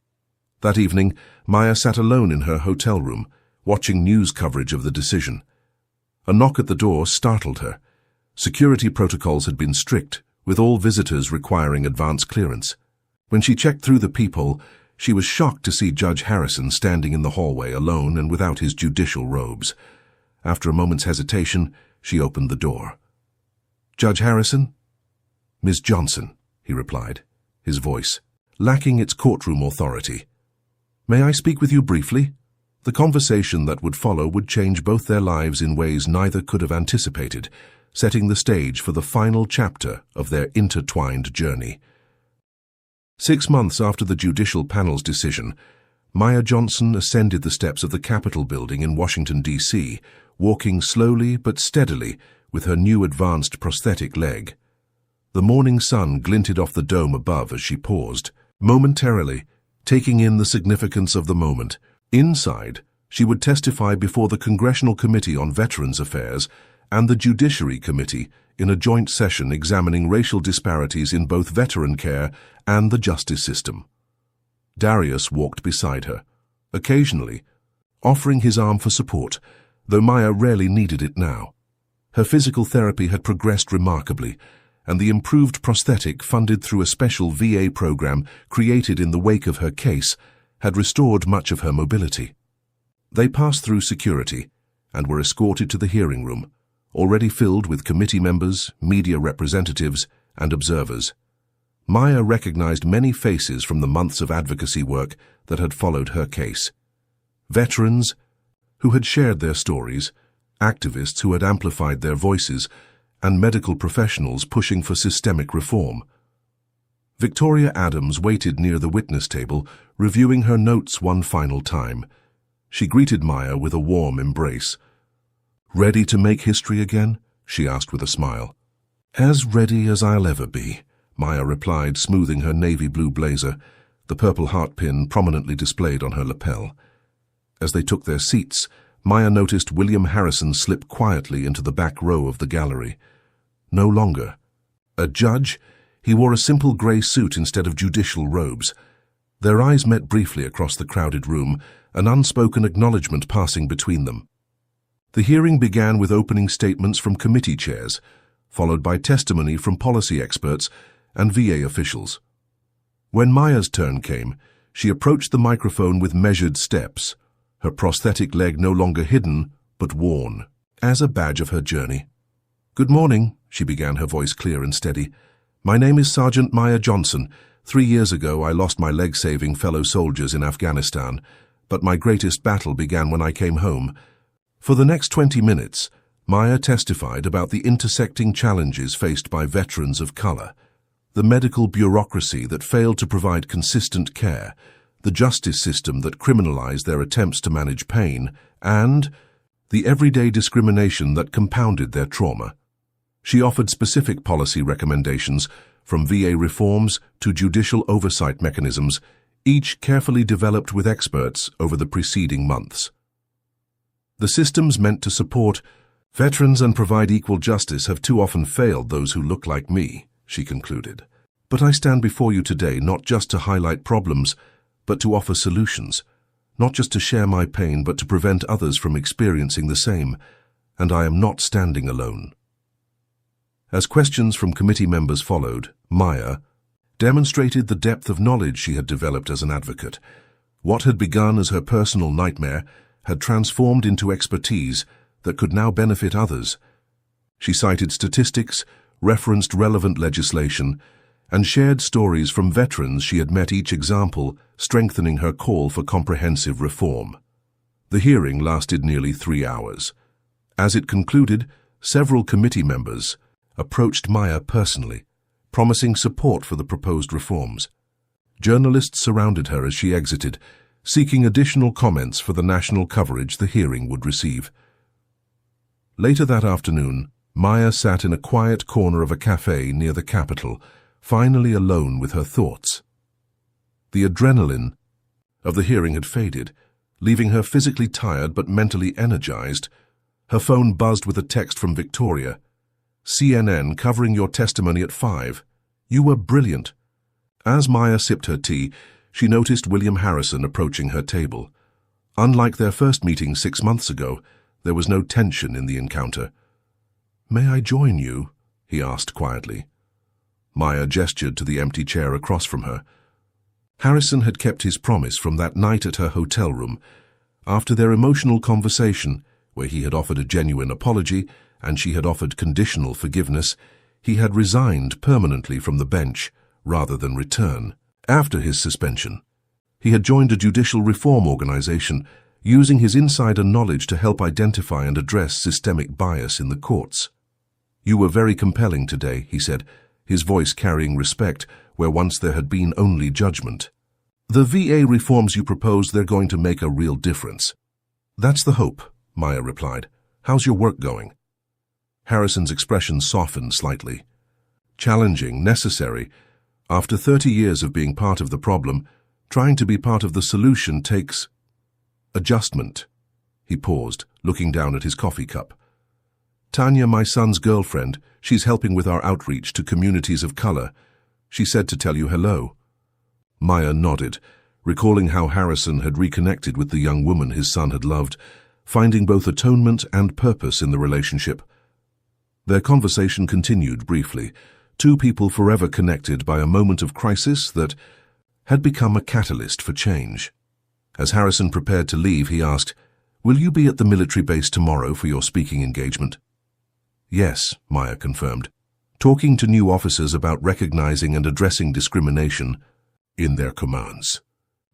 That evening, Maya sat alone in her hotel room, watching news coverage of the decision. A knock at the door startled her. Security protocols had been strict, with all visitors requiring advance clearance. When she checked through the peephole, she was shocked to see Judge Harrison standing in the hallway alone and without his judicial robes. After a moment's hesitation, she opened the door. "Judge Harrison?" "Ms. Johnson," he replied, his voice lacking its courtroom authority. "May I speak with you briefly?" The conversation that would follow would change both their lives in ways neither could have anticipated, setting the stage for the final chapter of their intertwined journey. 6 months after the judicial panel's decision, Maya Johnson ascended the steps of the Capitol building in Washington, D.C., walking slowly but steadily with her new advanced prosthetic leg. The morning sun glinted off the dome above as she paused, momentarily taking in the significance of the moment. Inside, she would testify before the Congressional Committee on Veterans Affairs and the Judiciary Committee in a joint session examining racial disparities in both veteran care and the justice system. Darius walked beside her, occasionally offering his arm for support, though Maya rarely needed it now. Her physical therapy had progressed remarkably, and the improved prosthetic funded through a special VA program created in the wake of her case had restored much of her mobility. They passed through security and were escorted to the hearing room, already filled with committee members, media representatives, and observers. Maya recognized many faces from the months of advocacy work that had followed her case. Veterans who had shared their stories, activists who had amplified their voices, and medical professionals pushing for systemic reform. Victoria Adams waited near the witness table, reviewing her notes one final time. She greeted Maya with a warm embrace. "Ready to make history again?" she asked with a smile. "As ready as I'll ever be," Maya replied, smoothing her navy blue blazer, the purple heart pin prominently displayed on her lapel. As they took their seats, Maya noticed William Harrison slip quietly into the back row of the gallery. No longer a judge, he wore a simple grey suit instead of judicial robes. Their eyes met briefly across the crowded room, an unspoken acknowledgement passing between them. The hearing began with opening statements from committee chairs, followed by testimony from policy experts and VA officials. When Maya's turn came, she approached the microphone with measured steps, her prosthetic leg no longer hidden, but worn, as a badge of her journey. "Good morning," she began, her voice clear and steady. "My name is Sergeant Maya Johnson. 3 years ago I lost my leg saving fellow soldiers in Afghanistan, but my greatest battle began when I came home." For the next 20 minutes, Maya testified about the intersecting challenges faced by veterans of color, the medical bureaucracy that failed to provide consistent care, the justice system that criminalized their attempts to manage pain, and the everyday discrimination that compounded their trauma. She offered specific policy recommendations, from VA reforms to judicial oversight mechanisms, each carefully developed with experts over the preceding months. The systems meant to support veterans and provide equal justice have too often failed those who look like me, she concluded. But I stand before you today not just to highlight problems, but to offer solutions, not just to share my pain, but to prevent others from experiencing the same, and I am not standing alone. As questions from committee members followed, Maya demonstrated the depth of knowledge she had developed as an advocate. What had begun as her personal nightmare had transformed into expertise that could now benefit others. She cited statistics, referenced relevant legislation, and shared stories from veterans she had met, each example strengthening her call for comprehensive reform. The hearing lasted nearly 3 hours. As it concluded, several committee members approached Maya personally, promising support for the proposed reforms. Journalists surrounded her as she exited, seeking additional comments for the national coverage the hearing would receive. Later that afternoon, Maya sat in a quiet corner of a cafe near the Capitol, finally alone with her thoughts. The adrenaline of the hearing had faded, leaving her physically tired but mentally energized. Her phone buzzed with a text from Victoria. "CNN covering your testimony at 5. You were brilliant." As Maya sipped her tea, she noticed William Harrison approaching her table. Unlike their first meeting 6 months ago, there was no tension in the encounter. "May I join you?" he asked quietly. Maya gestured to the empty chair across from her. Harrison had kept his promise from that night at her hotel room. After their emotional conversation, where he had offered a genuine apology and she had offered conditional forgiveness, he had resigned permanently from the bench rather than return. After his suspension, he had joined a judicial reform organization, using his insider knowledge to help identify and address systemic bias in the courts. "You were very compelling today," he said, his voice carrying respect where once there had been only judgment. "The VA reforms you propose, they're going to make a real difference." "That's the hope," Maya replied. "How's your work going?" Harrison's expression softened slightly. "Challenging, necessary. After 30 years of being part of the problem, trying to be part of the solution takes adjustment." He paused, looking down at his coffee cup. "Tanya, my son's girlfriend, she's helping with our outreach to communities of color. She said to tell you hello." Maya nodded, recalling how Harrison had reconnected with the young woman his son had loved, finding both atonement and purpose in the relationship. Their conversation continued briefly, two people forever connected by a moment of crisis that had become a catalyst for change. As Harrison prepared to leave, he asked, "Will you be at the military base tomorrow for your speaking engagement?" "Yes," Maya confirmed, talking to new officers about recognizing and addressing discrimination in their commands.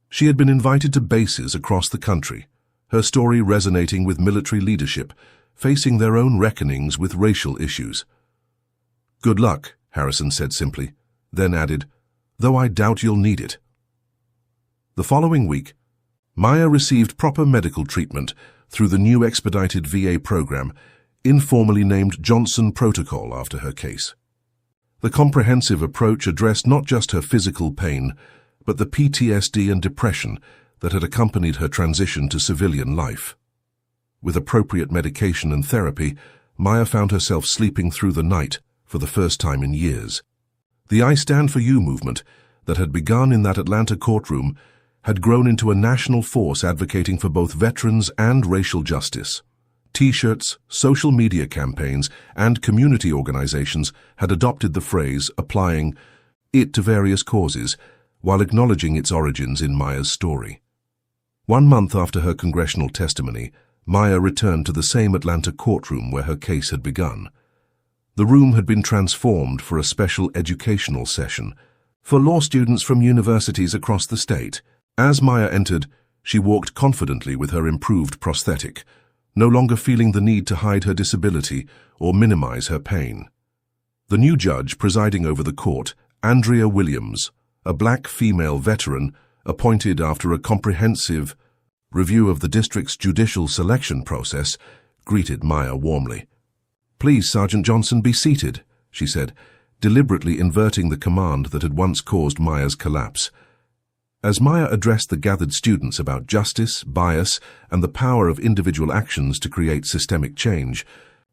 She had been invited to bases across the country, her story resonating with military leadership, facing their own reckonings with racial issues. "Good luck," Harrison said simply, then added, "though I doubt you'll need it." The following week, Maya received proper medical treatment through the new expedited VA program, informally named Johnson Protocol after her case. The comprehensive approach addressed not just her physical pain, but the PTSD and depression that had accompanied her transition to civilian life. With appropriate medication and therapy, Maya found herself sleeping through the night for the first time in years. The I Stand For You movement that had begun in that Atlanta courtroom had grown into a national force advocating for both veterans and racial justice. T-shirts, social media campaigns, and community organizations had adopted the phrase, applying it to various causes, while acknowledging its origins in Maya's story. 1 month after her congressional testimony, Maya returned to the same Atlanta courtroom where her case had begun. The room had been transformed for a special educational session for law students from universities across the state. As Maya entered, she walked confidently with her improved prosthetic, no longer feeling the need to hide her disability or minimize her pain. The new judge presiding over the court, Andrea Williams, a black female veteran appointed after a comprehensive review of the district's judicial selection process, greeted Maya warmly. "Please, Sergeant Johnson, be seated," she said, deliberately inverting the command that had once caused Maya's collapse. As Maya addressed the gathered students about justice, bias, and the power of individual actions to create systemic change,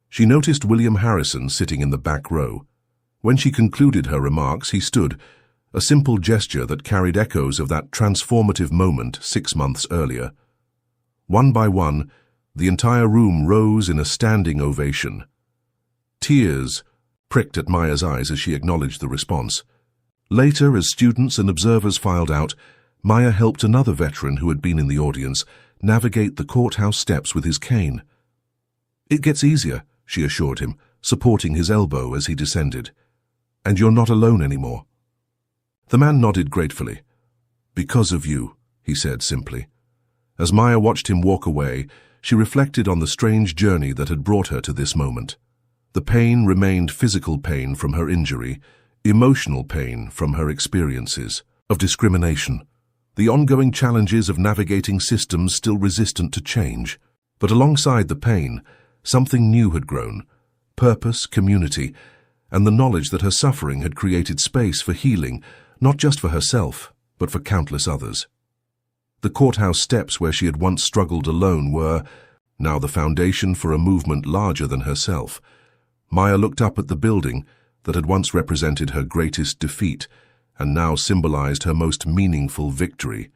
she noticed William Harrison sitting in the back row. When she concluded her remarks, he stood, a simple gesture that carried echoes of that transformative moment 6 months earlier. One by one, the entire room rose in a standing ovation. Tears pricked at Maya's eyes as she acknowledged the response. Later, as students and observers filed out, Maya helped another veteran who had been in the audience navigate the courthouse steps with his cane. "It gets easier," she assured him, supporting his elbow as he descended. "And you're not alone anymore." The man nodded gratefully. "Because of you," he said simply. As Maya watched him walk away, she reflected on the strange journey that had brought her to this moment. The pain remained physical pain from her injury, emotional pain from her experiences of discrimination, the ongoing challenges of navigating systems still resistant to change. But alongside the pain, something new had grown: purpose, community, and the knowledge that her suffering had created space for healing, not just for herself, but for countless others. The courthouse steps where she had once struggled alone were now the foundation for a movement larger than herself. Maya looked up at the building that had once represented her greatest defeat and now symbolized her most meaningful victory.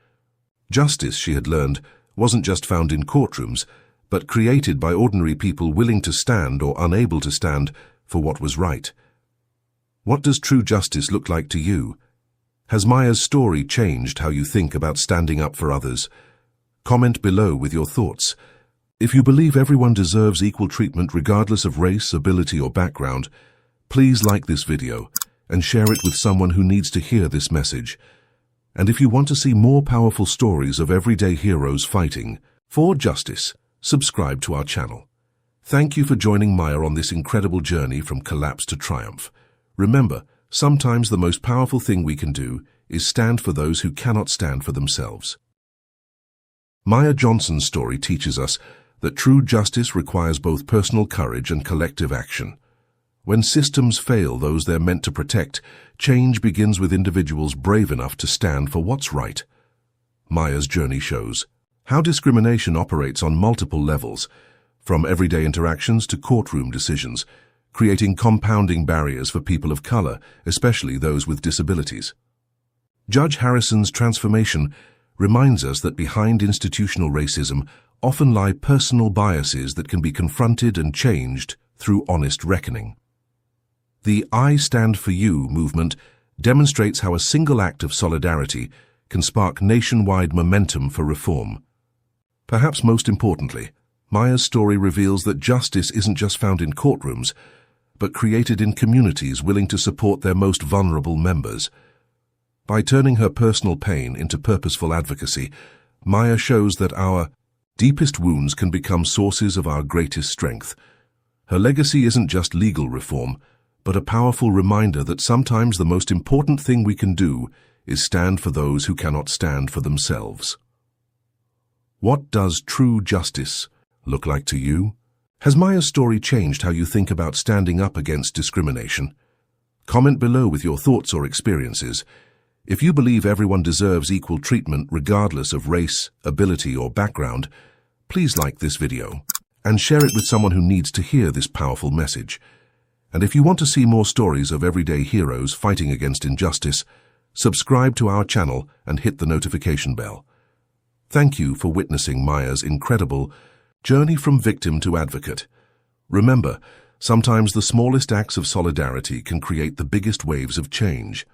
Justice, she had learned, wasn't just found in courtrooms, but created by ordinary people willing to stand or unable to stand for what was right. What does true justice look like to you? Has Maya's story changed how you think about standing up for others? Comment below with your thoughts. If you believe everyone deserves equal treatment regardless of race, ability, or background, please like this video and share it with someone who needs to hear this message. And if you want to see more powerful stories of everyday heroes fighting for justice, subscribe to our channel. Thank you for joining Maya on this incredible journey from collapse to triumph. Remember, sometimes the most powerful thing we can do is stand for those who cannot stand for themselves. Maya Johnson's story teaches us that true justice requires both personal courage and collective action. When systems fail those they're meant to protect, change begins with individuals brave enough to stand for what's right. Maya's journey shows how discrimination operates on multiple levels, from everyday interactions to courtroom decisions, creating compounding barriers for people of color, especially those with disabilities. Judge Harrison's transformation reminds us that behind institutional racism often lie personal biases that can be confronted and changed through honest reckoning. The I Stand For You movement demonstrates how a single act of solidarity can spark nationwide momentum for reform. Perhaps most importantly, Maya's story reveals that justice isn't just found in courtrooms, but created in communities willing to support their most vulnerable members. By turning her personal pain into purposeful advocacy, Maya shows that our deepest wounds can become sources of our greatest strength. Her legacy isn't just legal reform, but a powerful reminder that sometimes the most important thing we can do is stand for those who cannot stand for themselves. What does true justice look like to you? Has Maya's story changed how you think about standing up against discrimination? Comment below with your thoughts or experiences. If you believe everyone deserves equal treatment regardless of race, ability, or background, please like this video and share it with someone who needs to hear this powerful message. And if you want to see more stories of everyday heroes fighting against injustice, subscribe to our channel and hit the notification bell. Thank you for witnessing Maya's incredible journey from victim to advocate. Remember, sometimes the smallest acts of solidarity can create the biggest waves of change.